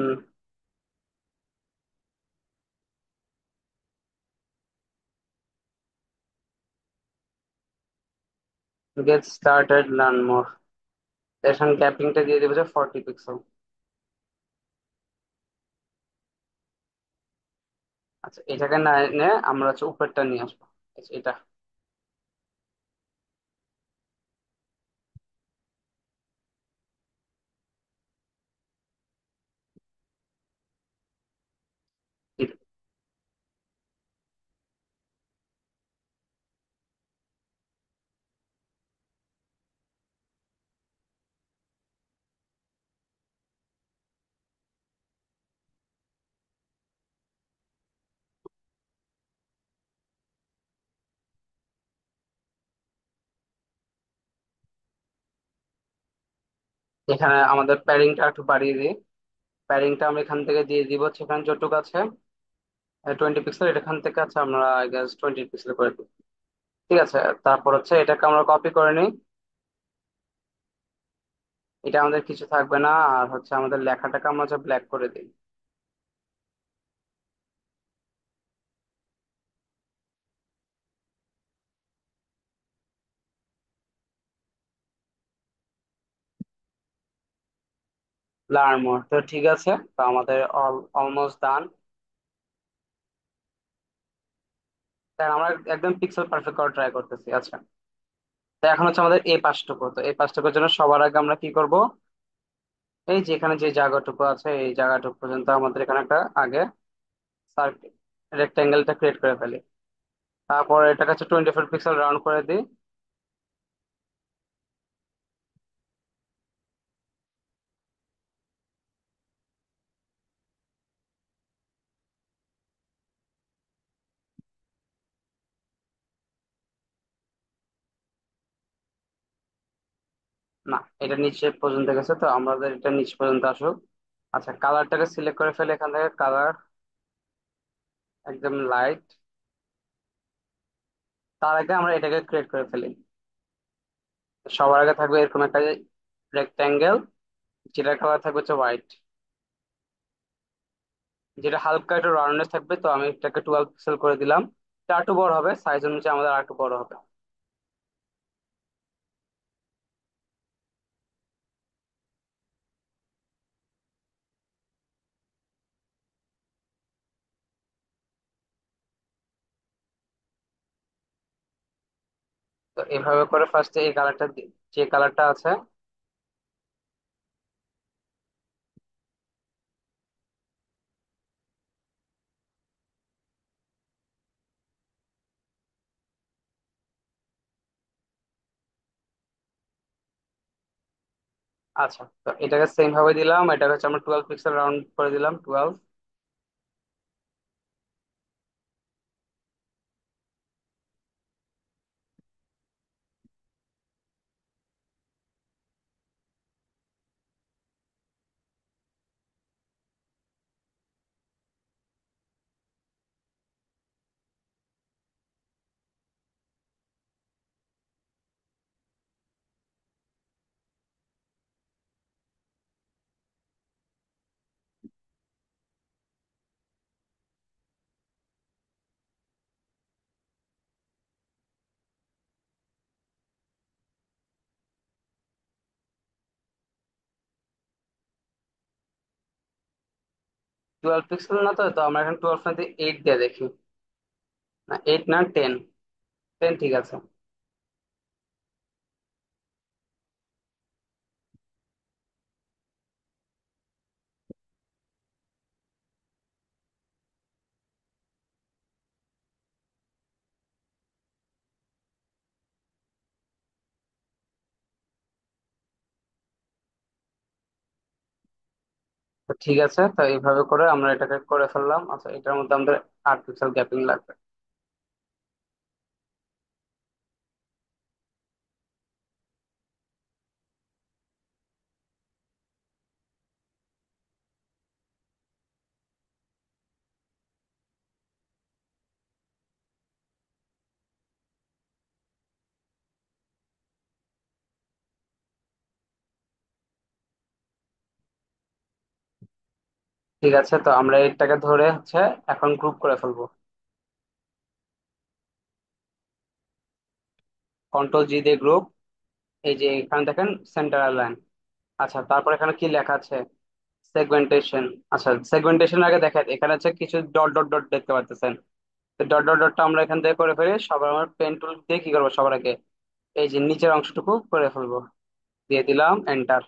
get started learn more. এখন গ্যাপিংটা দিয়ে দেবো যে 40 পিক্সেল। আচ্ছা, এটাকে না এনে আমরা হচ্ছে উপরটা নিয়ে আসবো। আচ্ছা, এটা এখানে আমাদের প্যাডিংটা একটু বাড়িয়ে দিই। প্যাডিংটা আমরা এখান থেকে দিয়ে দিব সেখানে যতটুকু আছে, 20 পিক্সেল। এখান থেকে আছে আমরা আই গেস 20 পিক্সেল করে দিই। ঠিক আছে, তারপর হচ্ছে এটাকে আমরা কপি করে নিই। এটা আমাদের কিছু থাকবে না। আর হচ্ছে আমাদের লেখাটাকে আমরা হচ্ছে ব্ল্যাক করে দিই। লার্ন মোর, তো ঠিক আছে। তো আমাদের অলমোস্ট ডান। তাই আমরা একদম পিক্সেল পারফেক্ট করার ট্রাই করতেছি। আচ্ছা, তো এখন হচ্ছে আমাদের এই পাঁচটুকু। তো এই পাঁচটুকুর জন্য সবার আগে আমরা কি করব, এই যে এখানে যে জায়গাটুকু আছে, এই জায়গাটুকু পর্যন্ত আমাদের এখানে একটা আগে সার্কেল, রেক্টেঙ্গেলটা ক্রিয়েট করে ফেলি। তারপর এটা কাছে 24 পিক্সেল রাউন্ড করে দিই। না, এটা নিচে পর্যন্ত গেছে, তো আমাদের এটা নিচ পর্যন্ত আসুক। আচ্ছা, কালারটাকে সিলেক্ট করে ফেলে এখান থেকে, কালার একদম লাইট। তার আগে আমরা এটাকে ক্রিয়েট করে ফেলি। সবার আগে থাকবে এরকম একটা রেক্ট্যাঙ্গেল, যেটার কালার থাকবে হচ্ছে হোয়াইট, যেটা হালকা একটু রাউন্ডনেস থাকবে। তো আমি এটাকে 12 পিক্সেল করে দিলাম। এটা একটু বড় হবে, সাইজ অনুযায়ী আমাদের আর একটু বড় হবে। তো এভাবে করে ফার্স্টে এই কালারটা, যে কালারটা আছে। আচ্ছা, তো এটাকে সেম ভাবে দিলাম, এটাকে হচ্ছে আমরা 12 পিক্সেল রাউন্ড করে দিলাম, 12। টুয়েলভ পিক্সেল না, তো তো আমরা এখন 12 না দিয়ে 8 দিয়ে দেখি। না, 8 না, 10। 10 ঠিক আছে। তো ঠিক আছে, তো এইভাবে করে আমরা এটাকে করে ফেললাম। আচ্ছা, এটার মধ্যে আমাদের 8 পিক্সেল গ্যাপিং লাগবে। ঠিক আছে, তো আমরা এটাকে ধরে হচ্ছে এখন গ্রুপ করে ফেলবো। কন্ট্রোল জি দিয়ে গ্রুপ। এই যে এখানে দেখেন সেন্টার লাইন। আচ্ছা, তারপর এখানে কি লেখা আছে? সেগমেন্টেশন। আচ্ছা, সেগমেন্টেশন আগে দেখেন, এখানে হচ্ছে কিছু ডট ডট ডট দেখতে পাচ্ছেন। তো ডট ডট ডটটা আমরা এখান থেকে করে ফেলি। সবার আমরা পেন টুল দিয়ে কি করবো, সবার আগে এই যে নিচের অংশটুকু করে ফেলবো। দিয়ে দিলাম এন্টার।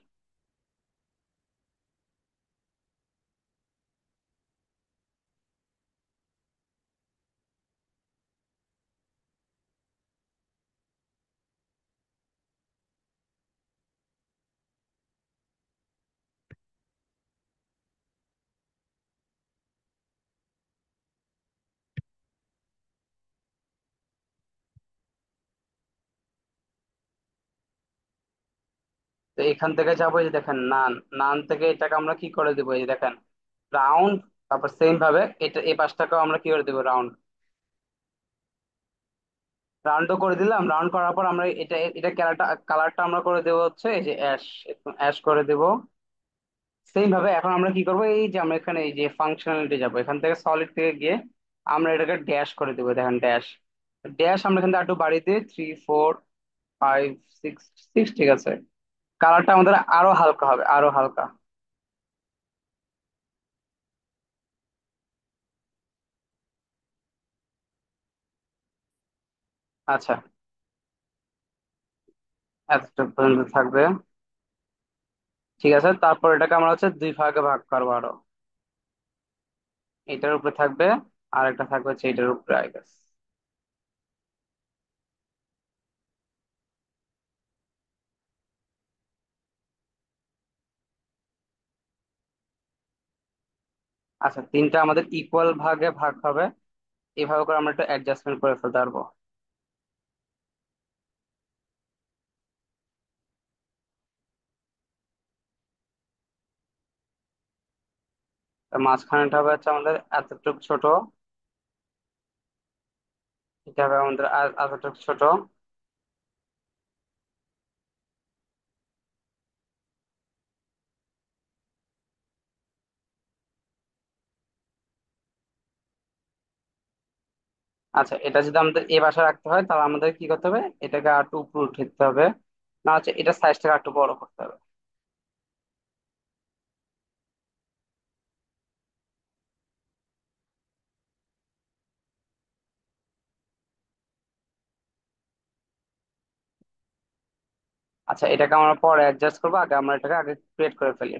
তো এখান থেকে যাবো, এই যে দেখেন নান। নান থেকে এটাকে আমরা কি করে দেবো, এই যে দেখেন রাউন্ড। তারপর সেম ভাবে এটা এই পাশটাকেও আমরা কি করে দেবো, রাউন্ড। রাউন্ডও করে দিলাম। রাউন্ড করার পর আমরা এটা এটা কালারটা কালারটা আমরা করে দেবো হচ্ছে এই যে অ্যাশ। একটু অ্যাশ করে দেবো। সেম ভাবে এখন আমরা কি করবো, এই যে আমরা এখানে এই যে ফাংশনালিটি যাবো, এখান থেকে সলিড থেকে গিয়ে আমরা এটাকে ড্যাশ করে দেবো। দেখেন ড্যাশ। ড্যাশ আমরা এখান থেকে একটু বাড়িয়ে দিই, 3 4 5 6। 6 ঠিক আছে। কালারটা আমাদের আরো হালকা হবে, আরো হালকা। আচ্ছা, এতটা পর্যন্ত থাকবে। ঠিক আছে, তারপর এটাকে আমরা হচ্ছে দুই ভাগে ভাগ করবো আরো। এটার উপরে থাকবে, আর একটা থাকবে হচ্ছে এটার উপরে, আই গেস। আচ্ছা, তিনটা আমাদের ইকুয়াল ভাগে ভাগ হবে। এভাবে করে আমরা একটু অ্যাডজাস্টমেন্ট করে ফেলতে পারবো। মাঝখানেটা হবে হচ্ছে আমাদের এতটুকু ছোট, এটা হবে আমাদের এতটুকু ছোট। আচ্ছা, এটা যদি আমাদের এ বাসা রাখতে হয় তাহলে আমাদের কি করতে হবে, এটাকে আর একটু উপরে উঠে দিতে হবে, না হচ্ছে এটা সাইজটাকে আর একটু বড় করতে হবে। আচ্ছা, এটাকে আমরা পরে অ্যাডজাস্ট করবো, আগে আমরা এটাকে আগে ক্রিয়েট করে ফেলি।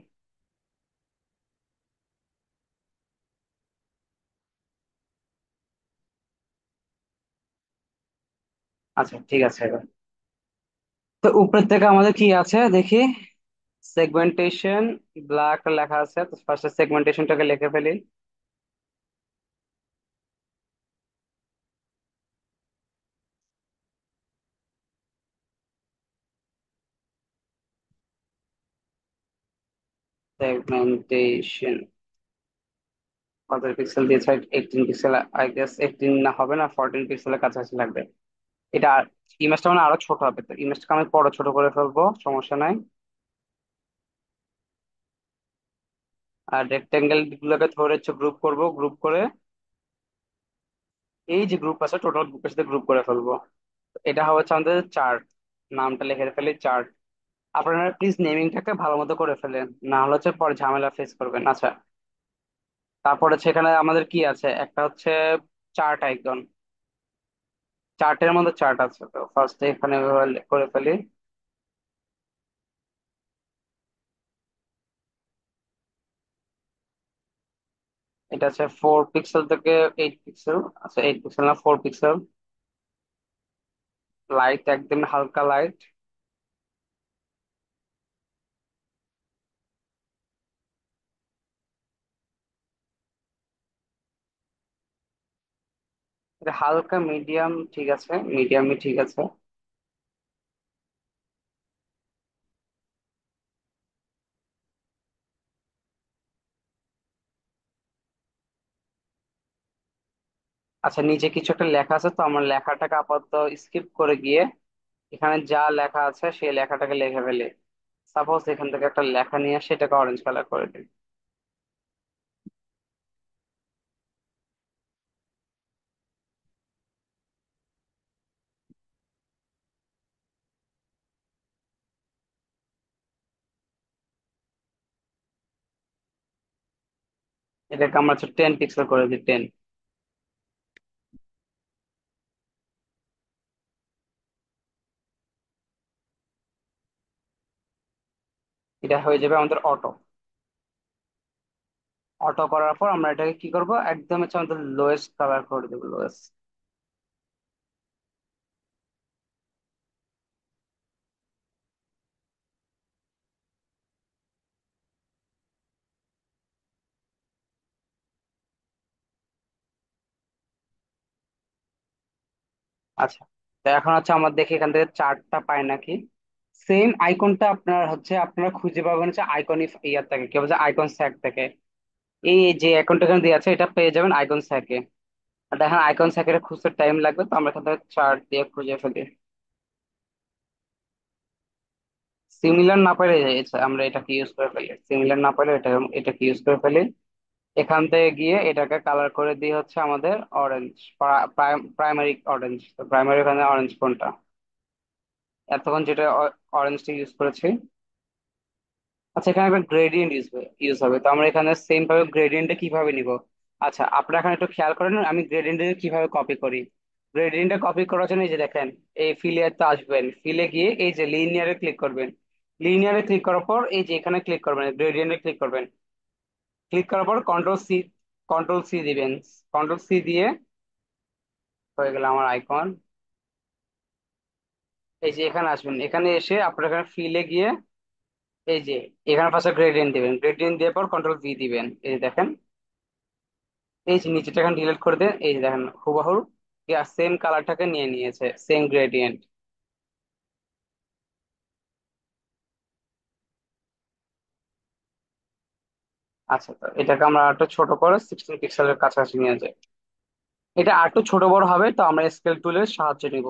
আচ্ছা, ঠিক আছে এবার। তো উপরের থেকে আমাদের কি আছে দেখি, সেগমেন্টেশন ব্ল্যাক লেখা আছে, তো ফার্স্টে সেগমেন্টেশনটাকে লিখে ফেলি। সেগমেন্টেশন কত পিক্সেল দিয়েছে, 18 পিক্সেল, আই গেস 18 না, হবে না, 14 পিক্সেলের কাছাকাছি লাগবে। এটা ইমেজটা মানে আরো ছোট হবে, তো ইমেজটাকে আমি বড় ছোট করে ফেলবো, সমস্যা নাই। আর রেক্টেঙ্গেল গুলোকে ধরে হচ্ছে গ্রুপ করব, গ্রুপ করে এই যে গ্রুপ আছে টোটাল গ্রুপের সাথে গ্রুপ করে ফেলবো। এটা হচ্ছে আমাদের চার্ট, নামটা লিখে ফেলি চার্ট। আপনারা প্লিজ নেমিংটাকে ভালো মতো করে ফেলেন, না হলে হচ্ছে পরে ঝামেলা ফেস করবেন। আচ্ছা, তারপর হচ্ছে এখানে আমাদের কি আছে, একটা হচ্ছে চার্ট আইকন, চার্টের মধ্যে চার্ট আছে, তো ফার্স্ট এখানে করে ফেলি। এটা আছে 4 পিক্সেল থেকে 8 পিক্সেল, আচ্ছা 8 পিক্সেল না 4 পিক্সেল, লাইট একদম হালকা লাইট। এটা হালকা মিডিয়াম, ঠিক আছে, মিডিয়ামই ঠিক আছে। আচ্ছা, নিচে কিছু একটা লেখা আছে, তো আমার লেখাটাকে আপাতত স্কিপ করে গিয়ে এখানে যা লেখা আছে সেই লেখাটাকে লিখে ফেলি। সাপোজ এখান থেকে একটা লেখা নিয়ে সেটাকে অরেঞ্জ কালার করে দিই। এটাকে আমরা হচ্ছে 10 পিক্সেল করে দিই, 10। এটা হয়ে যাবে আমাদের অটো। অটো করার পর আমরা এটাকে কি করব, একদম হচ্ছে আমাদের লোয়েস্ট কালার করে দেবো, লোয়েস্ট। আচ্ছা, তো এখন হচ্ছে আমার দেখি এখান থেকে চার্টটা পাই নাকি। সেম আইকনটা আপনার হচ্ছে আপনারা খুঁজে পাবেন হচ্ছে আইকন ইয়ার থেকে, কি বলছে আইকন স্যাক থেকে। এই যে অ্যাকাউন্ট এখানে দিয়ে আছে এটা পেয়ে যাবেন আইকন স্যাকে। আর দেখেন আইকন স্যাকের খুঁজতে টাইম লাগবে, তো আমরা এখান থেকে চার্ট দিয়ে খুঁজে ফেলি। সিমিলার না পেলে আমরা এটাকে ইউজ করে ফেলি, সিমিলার না পেলে এটাকে ইউজ করে ফেলি। এখান থেকে গিয়ে এটাকে কালার করে দিয়ে হচ্ছে আমাদের অরেঞ্জ, প্রাইমারি অরেঞ্জ, তো প্রাইমারি ওখানে অরেঞ্জ কোনটা, এতক্ষণ যেটা অরেঞ্জটা ইউজ করেছি। আচ্ছা, এখানে একটা গ্রেডিয়েন্ট ইউজ হবে, তো আমরা এখানে সেম ভাবে গ্রেডিয়েন্টটা কিভাবে নিব। আচ্ছা, আপনারা এখানে একটু খেয়াল করেন আমি গ্রেডিয়েন্টটা কিভাবে কপি করি। গ্রেডিয়েন্টটা কপি করার জন্য এই যে দেখেন, এই ফিলে আসবেন, ফিলে গিয়ে এই যে লিনিয়ারে ক্লিক করবেন। লিনিয়ারে ক্লিক করার পর এই যে এখানে ক্লিক করবেন, গ্রেডিয়েন্টে ক্লিক করবেন। ক্লিক করার পর কন্ট্রোল সি দিবেন। কন্ট্রোল সি দিয়ে হয়ে গেল আমার আইকন। এই যে এখানে আসবেন, এখানে এসে আপনার এখানে ফিলে গিয়ে এই যে এখানে পাশে গ্রেডিয়েন্ট দিবেন, গ্রেডিয়েন্ট দেওয়ার পর কন্ট্রোল ভি দিবেন, এই যে দেখেন। এই যে নিচেটা এখন ডিলিট করে দেন, এই যে দেখেন হুবাহু সেম কালারটাকে নিয়ে নিয়েছে, সেম গ্রেডিয়েন্ট। আচ্ছা, তো এটাকে আমরা একটু ছোট করে 16 পিক্সেলের কাছাকাছি নিয়ে যাই। এটা আর একটু ছোট বড় হবে, তো আমরা স্কেল টুলের সাহায্য নিব।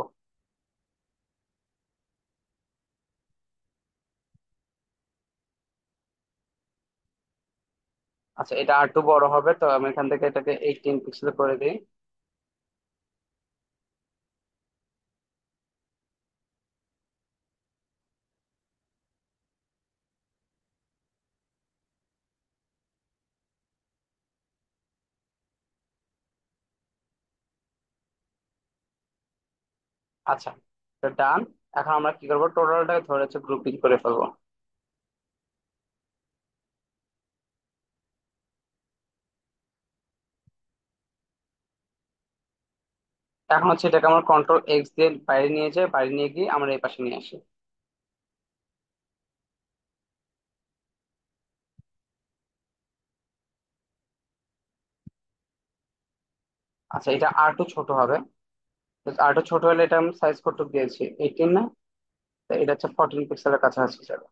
আচ্ছা, এটা আর একটু বড় হবে, তো আমি এখান থেকে এটাকে 18 পিক্সেল করে দিই। আচ্ছা, তো ডান। এখন আমরা কি করবো, টোটালটাকে ধরে হচ্ছে গ্রুপিং করে ফেলবো। এখন হচ্ছে এটাকে আমরা কন্ট্রোল X দিয়ে বাইরে নিয়ে যাই, বাইরে নিয়ে গিয়ে আমরা এই পাশে নিয়ে আসি। আচ্ছা, এটা আর একটু ছোট হবে। তো আর একটু ছোট হলে এটা আমি সাইজ কত দিয়েছি, 18 না? তো এটা হচ্ছে 14 পিক্সেলের কাছাকাছি যাবে।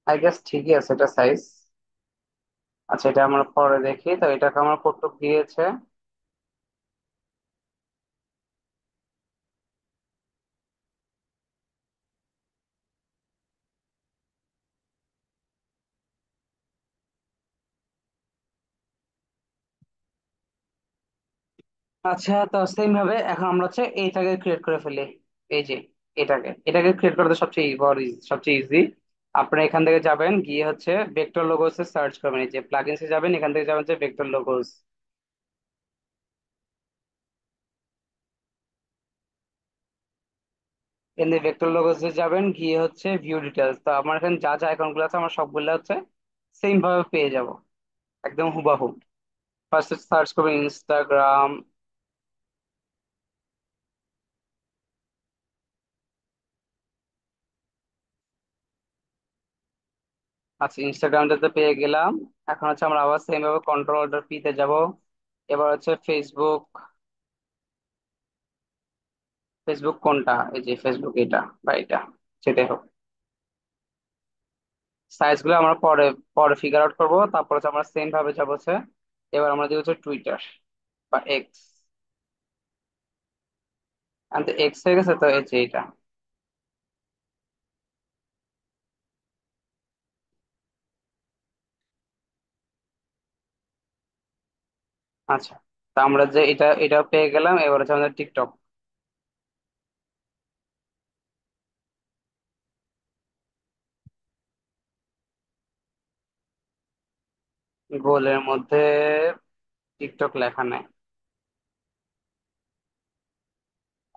আই গেস ঠিকই আছে এটা সাইজ। আচ্ছা, এটা আমরা পরে দেখি, তো এটাকে আমার কতটুকু দিয়েছে। আচ্ছা, তো সেম ভাবে এখন আমরা হচ্ছে এইটাকে ক্রিয়েট করে ফেলি। এই যে এটাকে ক্রিয়েট করতে সবচেয়ে বড় সবচেয়ে ইজি। আপনারা এখান থেকে যাবেন, গিয়ে হচ্ছে ভেক্টর লোগোস এ সার্চ করবেন, এই যে প্লাগইনসে যাবেন, এখান থেকে যাবেন যে ভেক্টর লোগোস। এখান থেকে ভেক্টর লোগোস এ যাবেন, গিয়ে হচ্ছে ভিউ ডিটেলস। তো আমার এখানে যা যা আইকন গুলো আছে আমার সবগুলো হচ্ছে সেম ভাবে পেয়ে যাব, একদম হুবাহু। ফার্স্ট সার্চ করবেন ইনস্টাগ্রাম। আচ্ছা, ইনস্টাগ্রামটাতে পেয়ে গেলাম। এখন হচ্ছে আমরা আবার সেম ভাবে কন্ট্রোল অল্টার পি তে যাব। এবার হচ্ছে ফেসবুক। ফেসবুক কোনটা, এই যে ফেসবুক এটা বা এটা, সেটাই হোক। সাইজ গুলো আমরা পরে পরে ফিগার আউট করবো। তারপর হচ্ছে আমরা সেম ভাবে যাবো হচ্ছে, এবার আমরা দিব হচ্ছে টুইটার বা এক্স। এক্স হয়ে গেছে, তো এই যে এটা। আচ্ছা, তো আমরা যে এটা পেয়ে গেলাম, এবার হচ্ছে আমাদের টিকটক। গোলের মধ্যে টিকটক লেখা নাই।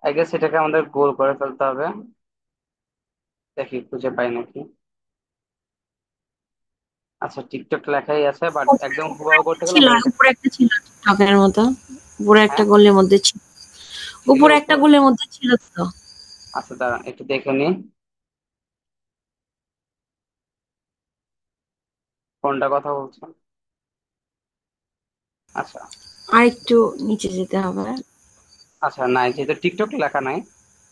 আই গেস এটাকে আমাদের গোল করে ফেলতে হবে। দেখি খুঁজে পাই নাকি। আচ্ছা, টিকটক লেখাই আছে, বাট একদম হুবাহু করতে গেলে ছিল, আমরা এটা। উপরে একটা ছিল টিকটকের মতো, উপরে একটা হ্যাঁ, গোলের মধ্যে ছিল, ছিল উপরে একটা উপর। গোলের মধ্যে ছিল তো। আচ্ছা, দাঁড়ান একটু দেখে নি কোনটা কথা বলছেন। আচ্ছা। আর একটু নিচে যেতে হবে। আচ্ছা, নাই, যেহেতু টিকটক লেখা নাই,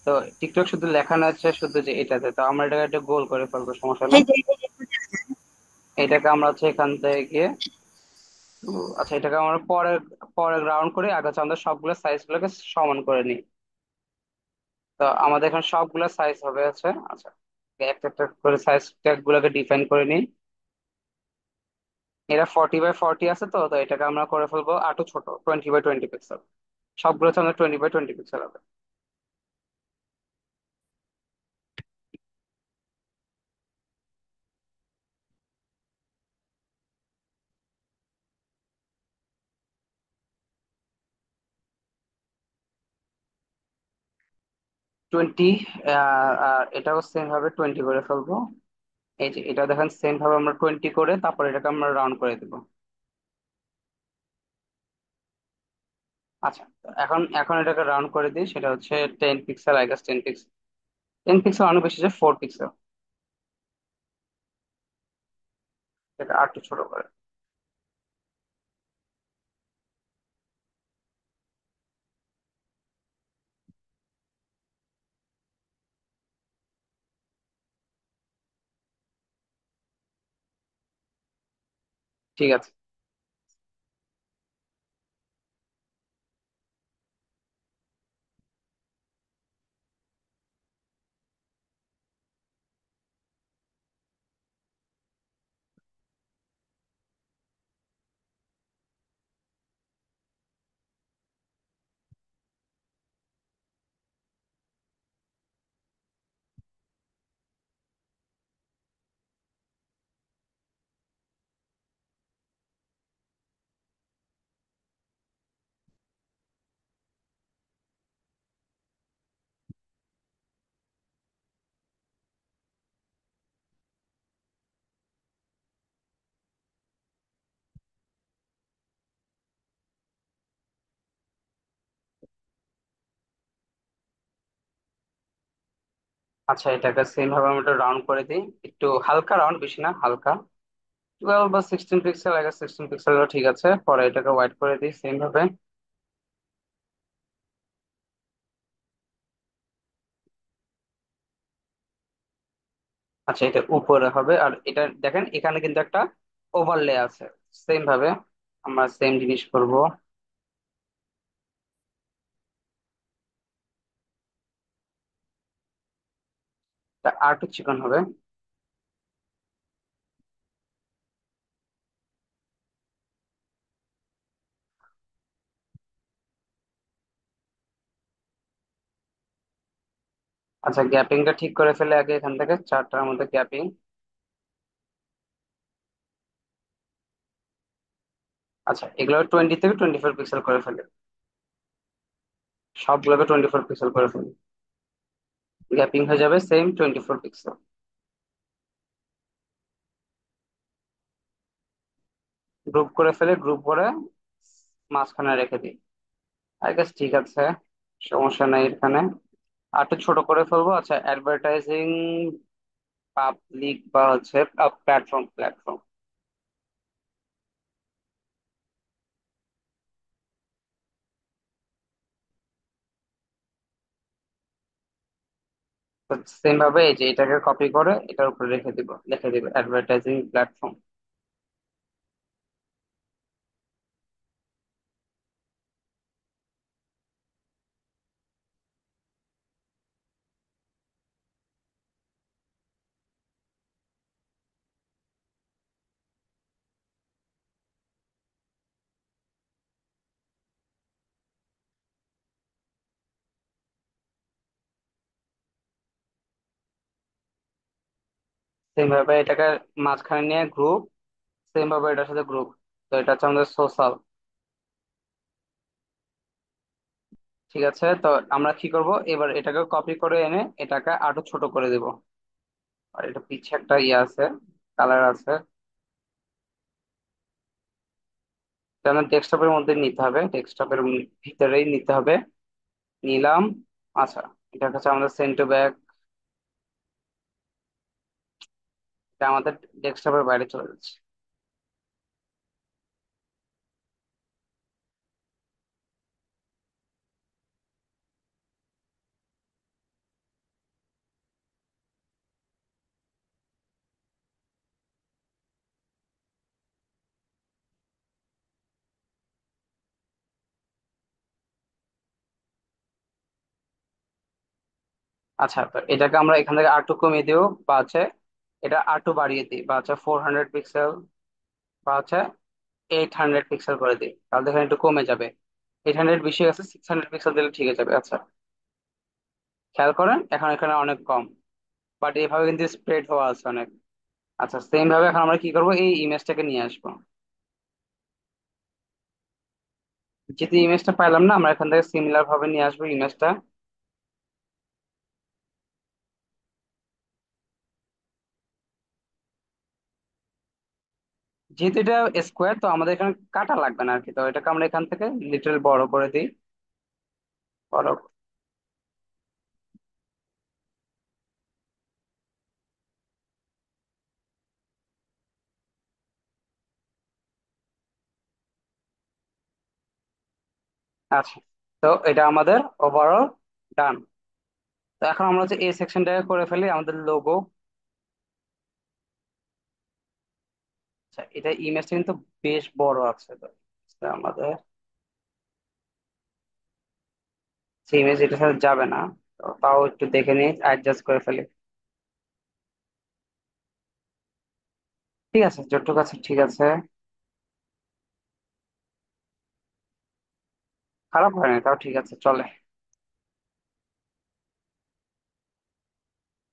তো টিকটক শুধু লেখানো আছে শুধু যে এটাতে, তো আমরা এটাকে একটা গোল করে ফেলবো, সমস্যা নাই। এই যে এটাকে আমরা হচ্ছে এখান থেকে গিয়ে আচ্ছা, এটাকে আমরা পরে পরে গ্রাউন্ড করে আগে হচ্ছে আমাদের সবগুলো সাইজ গুলোকে সমান করে নিই। তো আমাদের এখানে সবগুলো সাইজ হবে আছে। আচ্ছা, একটা একটা করে সাইজ ট্যাগ গুলোকে ডিফাইন করে নিই। এটা 40 বাই 40 আছে, তো তো এটাকে আমরা করে ফেলবো আরো ছোট, 20 বাই 20 পিক্সেল। সবগুলো হচ্ছে আমাদের 20 বাই 20 পিক্সেল হবে। 20। আর এটাও সেম ভাবে 20 করে ফেলবো। এই যে এটা দেখেন, সেম ভাবে আমরা 20 করে তারপর এটাকে আমরা রাউন্ড করে দিব। আচ্ছা, তো এখন এখন এটাকে রাউন্ড করে দিই, সেটা হচ্ছে 10 pixel, I guess 10 pixel. 10 pixel অনেক বেশি, যে 4 পিক্সেল। এটা আর একটু ছোট করে। ঠিক আছে। আচ্ছা, এটাকে সেম ভাবে আমরা একটু রাউন্ড করে দিই, একটু হালকা রাউন্ড, বেশি না, হালকা। 12 বা 16 পিক্সেল, আগে 16 পিক্সেল ঠিক আছে, পরে এটাকে হোয়াইট করে দিই সেম ভাবে। আচ্ছা, এটা উপরে হবে, আর এটা দেখেন এখানে কিন্তু একটা ওভারলে আছে। সেম ভাবে আমরা সেম জিনিস করব। এটা আর একটু চিকন হবে। আচ্ছা, গ্যাপিংটা ঠিক করে ফেলে আগে, এখান থেকে চারটার মধ্যে গ্যাপিং। আচ্ছা, এগুলো 20 থেকে 24 পিক্সেল করে ফেলে, সবগুলোকে 24 পিক্সেল করে ফেলে। গ্যাপিং হয়ে যাবে সেম 24 পিক্সেল। গ্রুপ করে ফেলে, গ্রুপ করে মাঝখানে রেখে দিই। আই গেস ঠিক আছে, সমস্যা নাই এখানে। আর একটু ছোট করে ফেলবো। আচ্ছা, অ্যাডভার্টাইজিং পাবলিক বা হচ্ছে প্ল্যাটফর্ম, প্ল্যাটফর্ম। তো সেম ভাবে এই যে এটাকে কপি করে এটার উপরে রেখে দিব, লিখে দিব অ্যাডভার্টাইজিং প্ল্যাটফর্ম। সেম ভাবে এটাকে মাঝখানে নিয়ে গ্রুপ, সেম ভাবে এটার সাথে গ্রুপ। তো এটা হচ্ছে আমাদের সোশ্যাল। ঠিক আছে, তো আমরা কি করব, এবার এটাকে কপি করে এনে এটাকে আরো ছোট করে দিব। আর এটা পিছে একটা ইয়ে আছে, কালার আছে। এটা আমার ডেস্কটপের মধ্যে নিতে হবে, ডেস্কটপের ভিতরেই নিতে হবে। নিলাম। আচ্ছা, এটা হচ্ছে আমাদের সেন্ড টু ব্যাক। এটা আমাদের ডেস্কটপের বাইরে চলে যাচ্ছে। আচ্ছা, তো এটাকে আমরা এখান থেকে আর টু কমিয়ে দিব, বা হচ্ছে এটা আর টু বাড়িয়ে দিই, বা হচ্ছে 400 পিক্সেল, বা হচ্ছে 800 পিক্সেল করে দিই, তাহলে এখানে একটু কমে যাবে। 800 বেশি আছে, 600 পিক্সেল দিলে ঠিক হয়ে যাবে। আচ্ছা, খেয়াল করেন এখন এখানে অনেক কম, বাট এইভাবে কিন্তু স্প্রেড হওয়া আছে অনেক। আচ্ছা, সেম ভাবে এখন আমরা কি করব, এই ইমেজটাকে নিয়ে আসবো। যেহেতু ইমেজটা পাইলাম না, আমরা এখান থেকে সিমিলার ভাবে নিয়ে আসবো ইমেজটা। যেহেতু এটা স্কোয়ার, তো আমাদের এখানে কাটা লাগবে না আর কি, তো এটাকে আমরা এখান থেকে লিটল বড় করে দিই। বড়। আচ্ছা, তো এটা আমাদের ওভারঅল ডান। তো এখন আমরা হচ্ছে এই সেকশনটাকে করে ফেলি আমাদের লোগো। আচ্ছা, এটা ইমেজটা কিন্তু বেশ বড় আছে তো। তো আমাদের সেই ইমেজ এটার সাথে যাবে না। তো তাও একটু দেখে নিই, অ্যাডজাস্ট করে ফেলি। ঠিক আছে, যতটুকু আছে ঠিক আছে। খারাপ হয়নি, তাও ঠিক আছে, চলে।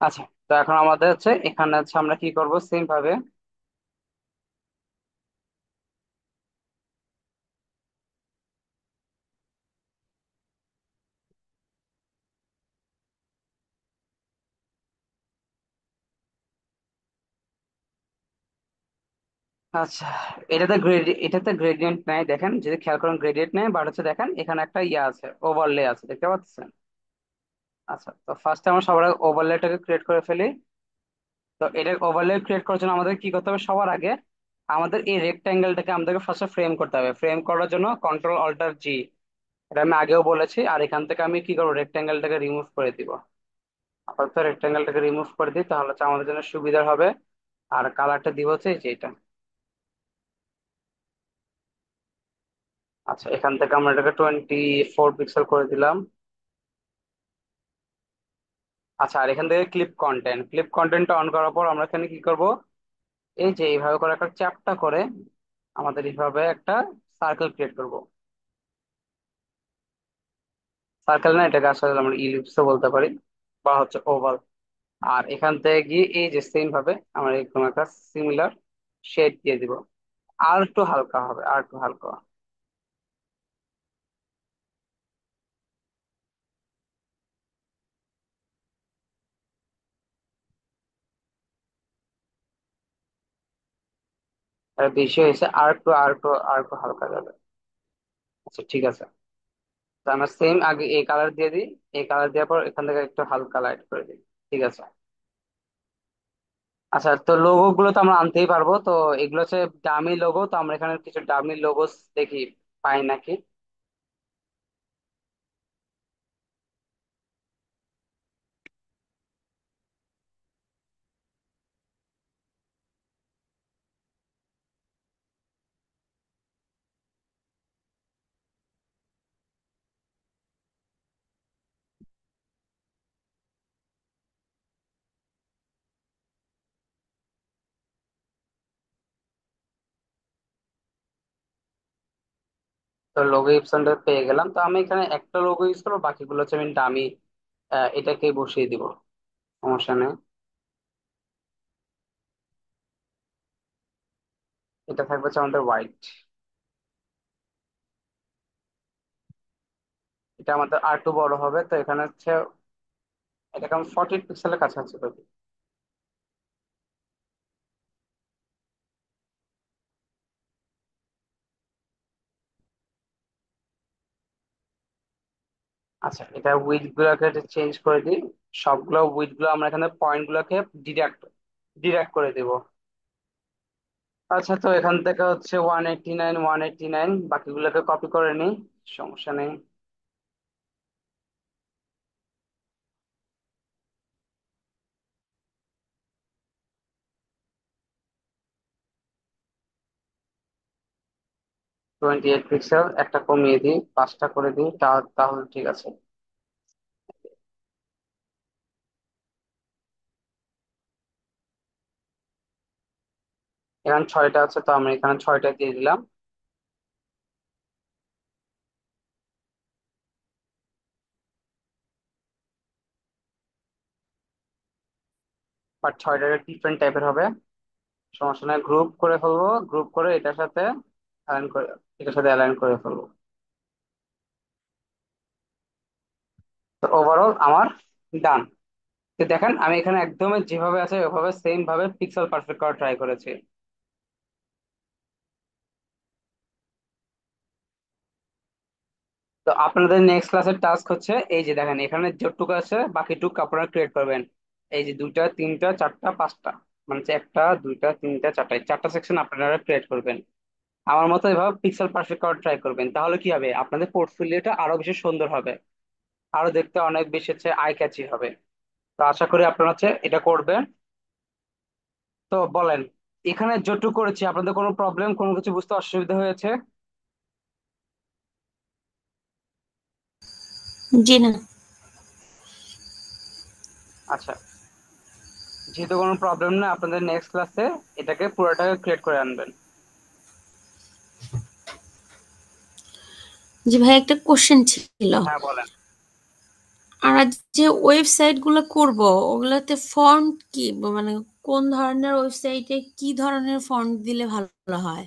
আচ্ছা, তো এখন আমাদের হচ্ছে এখানে হচ্ছে আমরা কি করব সেম ভাবে। আচ্ছা, এটাতে গ্রেডিয়েন্ট নাই, দেখেন যদি খেয়াল করেন গ্রেডিয়েন্ট নেই, বাট হচ্ছে দেখেন এখানে একটা ইয়ে আছে, ওভারলে আছে, দেখতে পাচ্ছেন? আচ্ছা, তো ফার্স্টে আমরা সবার আগে ওভারলেটাকে ক্রিয়েট করে ফেলি। তো এটা ওভারলে ক্রিয়েট করার জন্য আমাদের কি করতে হবে, সবার আগে আমাদের এই রেক্ট্যাঙ্গেলটাকে আমাদেরকে ফার্স্টে ফ্রেম করতে হবে। ফ্রেম করার জন্য কন্ট্রোল অল্টার জি, এটা আমি আগেও বলেছি। আর এখান থেকে আমি কি করবো, রেক্ট্যাঙ্গেলটাকে রিমুভ করে দিব। আপাতত রেক্ট্যাঙ্গেলটাকে রিমুভ করে দিই, তাহলে হচ্ছে আমাদের জন্য সুবিধা হবে। আর কালারটা দিব হচ্ছে এই যে এটা। আচ্ছা, এখান থেকে আমরা এটাকে 24 পিক্সেল করে দিলাম। আচ্ছা, আর এখান থেকে ক্লিপ কন্টেন্টটা অন করার পর আমরা এখানে কি করব, এই যে এইভাবে করে একটা চ্যাপ্টা করে আমাদের এইভাবে একটা সার্কেল ক্রিয়েট করব। সার্কেল না, এটাকে আসলে আমরা ইলিপসও বলতে পারি, বা হচ্ছে ওভাল। আর এখান থেকে গিয়ে এই যে সেম ভাবে আমরা এরকম একটা সিমিলার শেড দিয়ে দিব। আর একটু হালকা হবে, আর একটু হালকা। আর বেশি হয়েছে, আর একটু হালকা যাবে। আচ্ছা, ঠিক আছে। তো আমরা সেম আগে এই কালার দিয়ে দিই। এই কালার দেওয়ার পর এখান থেকে একটু হালকা লাইট করে দিই। ঠিক আছে। আচ্ছা, তো লোগো গুলো তো আমরা আনতেই পারবো। তো এগুলো হচ্ছে ডামি লোগো, তো আমরা এখানে কিছু ডামি লোগো দেখি পাই নাকি। তো লোগো অপশনটা পেয়ে গেলাম। তো আমি এখানে একটা লোগো ইউজ করবো, বাকিগুলো হচ্ছে আমি ডামি এটাকে বসিয়ে দিব। সমস্যা নেই। এটা থাকবে হচ্ছে আমাদের হোয়াইট। এটা আমাদের আর টু বড় হবে, তো এখানে হচ্ছে এটাকে আমি 40 পিক্সেলের কাছাকাছি করবো। আচ্ছা, এটা উইড গুলাকে চেঞ্জ করে দিই। সবগুলো উইড গুলো আমরা এখানে পয়েন্ট গুলোকে ডিডাক্ট ডিডাক্ট করে দিব। আচ্ছা, তো এখান থেকে হচ্ছে 189, 189, বাকিগুলোকে কপি করে নিই। সমস্যা নেই। 28 পিক্সেল, একটা কমিয়ে দিই, 5টা করে দিই, তাহলে ঠিক আছে। এখানে 6টা আছে, তো আমরা এখানে 6টা দিয়ে দিলাম। বাট 6টা ডিফারেন্ট টাইপের হবে। সমস্যা নেই, গ্রুপ করে ফেলবো। গ্রুপ করে অ্যালাইন করে এটার সাথে অ্যালাইন করে ফেলবো। তো ওভারঅল আমার ডান। তো দেখেন আমি এখানে একদম যেভাবে আছে ওভাবে সেম ভাবে পিক্সেল পারফেক্ট করা ট্রাই করেছি। তো আপনাদের নেক্সট ক্লাসের টাস্ক হচ্ছে এই যে দেখেন এখানে যতটুকু আছে বাকিটুকু আপনারা ক্রিয়েট করবেন। এই যে দুইটা, তিনটা, চারটা, পাঁচটা, মানে হচ্ছে একটা, দুইটা, তিনটা, চারটা, এই চারটা সেকশন আপনারা ক্রিয়েট করবেন। আমার মতো এভাবে পিক্সেল পারফেক্ট করার ট্রাই করবেন, তাহলে কি হবে, আপনাদের পোর্টফোলিওটা আরো বেশি সুন্দর হবে। আরো দেখতে অনেক বেশি হচ্ছে আই ক্যাচি হবে। তো আশা করি আপনারা হচ্ছে এটা করবেন। তো বলেন, এখানে যতটুকু করেছি আপনাদের কোনো প্রবলেম, কোনো কিছু বুঝতে অসুবিধা হয়েছে? জি না। আচ্ছা, যেহেতু কোনো প্রবলেম না, আপনাদের নেক্সট ক্লাসে এটাকে পুরোটাকে ক্রিয়েট করে আনবেন। জি ভাই, একটা কোশ্চেন ছিল। হ্যাঁ বলেন। আর যে ওয়েবসাইট গুলো করব, ওগুলাতে ফন্ট কি, মানে কোন ধরনের ওয়েবসাইটে কি ধরনের ফন্ট দিলে ভালো হয়?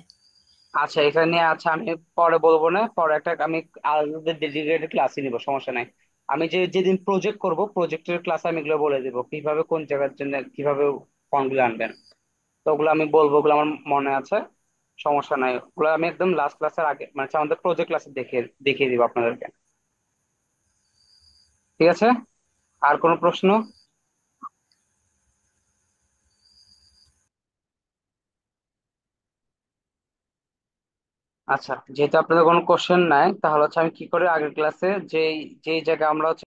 আচ্ছা, এটা নিয়ে আচ্ছা আমি পরে বলবো না, পরে একটা আমি আলাদা ডেডিকেটেড ক্লাসই নিব, সমস্যা নাই। আমি যেদিন প্রজেক্ট করব, প্রজেক্টের ক্লাসে আমি এগুলো বলে দেবো কিভাবে কোন জায়গার জন্য কিভাবে ফর্ম গুলো আনবেন। তো ওগুলো আমি বলবো, ওগুলো আমার মনে আছে, সমস্যা নাই। ওগুলো আমি একদম লাস্ট ক্লাসের আগে, মানে হচ্ছে আমাদের প্রজেক্ট ক্লাসে দেখিয়ে দেখিয়ে দিব আপনাদেরকে। ঠিক আছে, আর কোনো প্রশ্ন? আচ্ছা, যেহেতু আপনাদের কোনো কোশ্চেন নাই, তাহলে হচ্ছে আমি কি করে আগের ক্লাসে যেই যেই জায়গায় আমরা হচ্ছে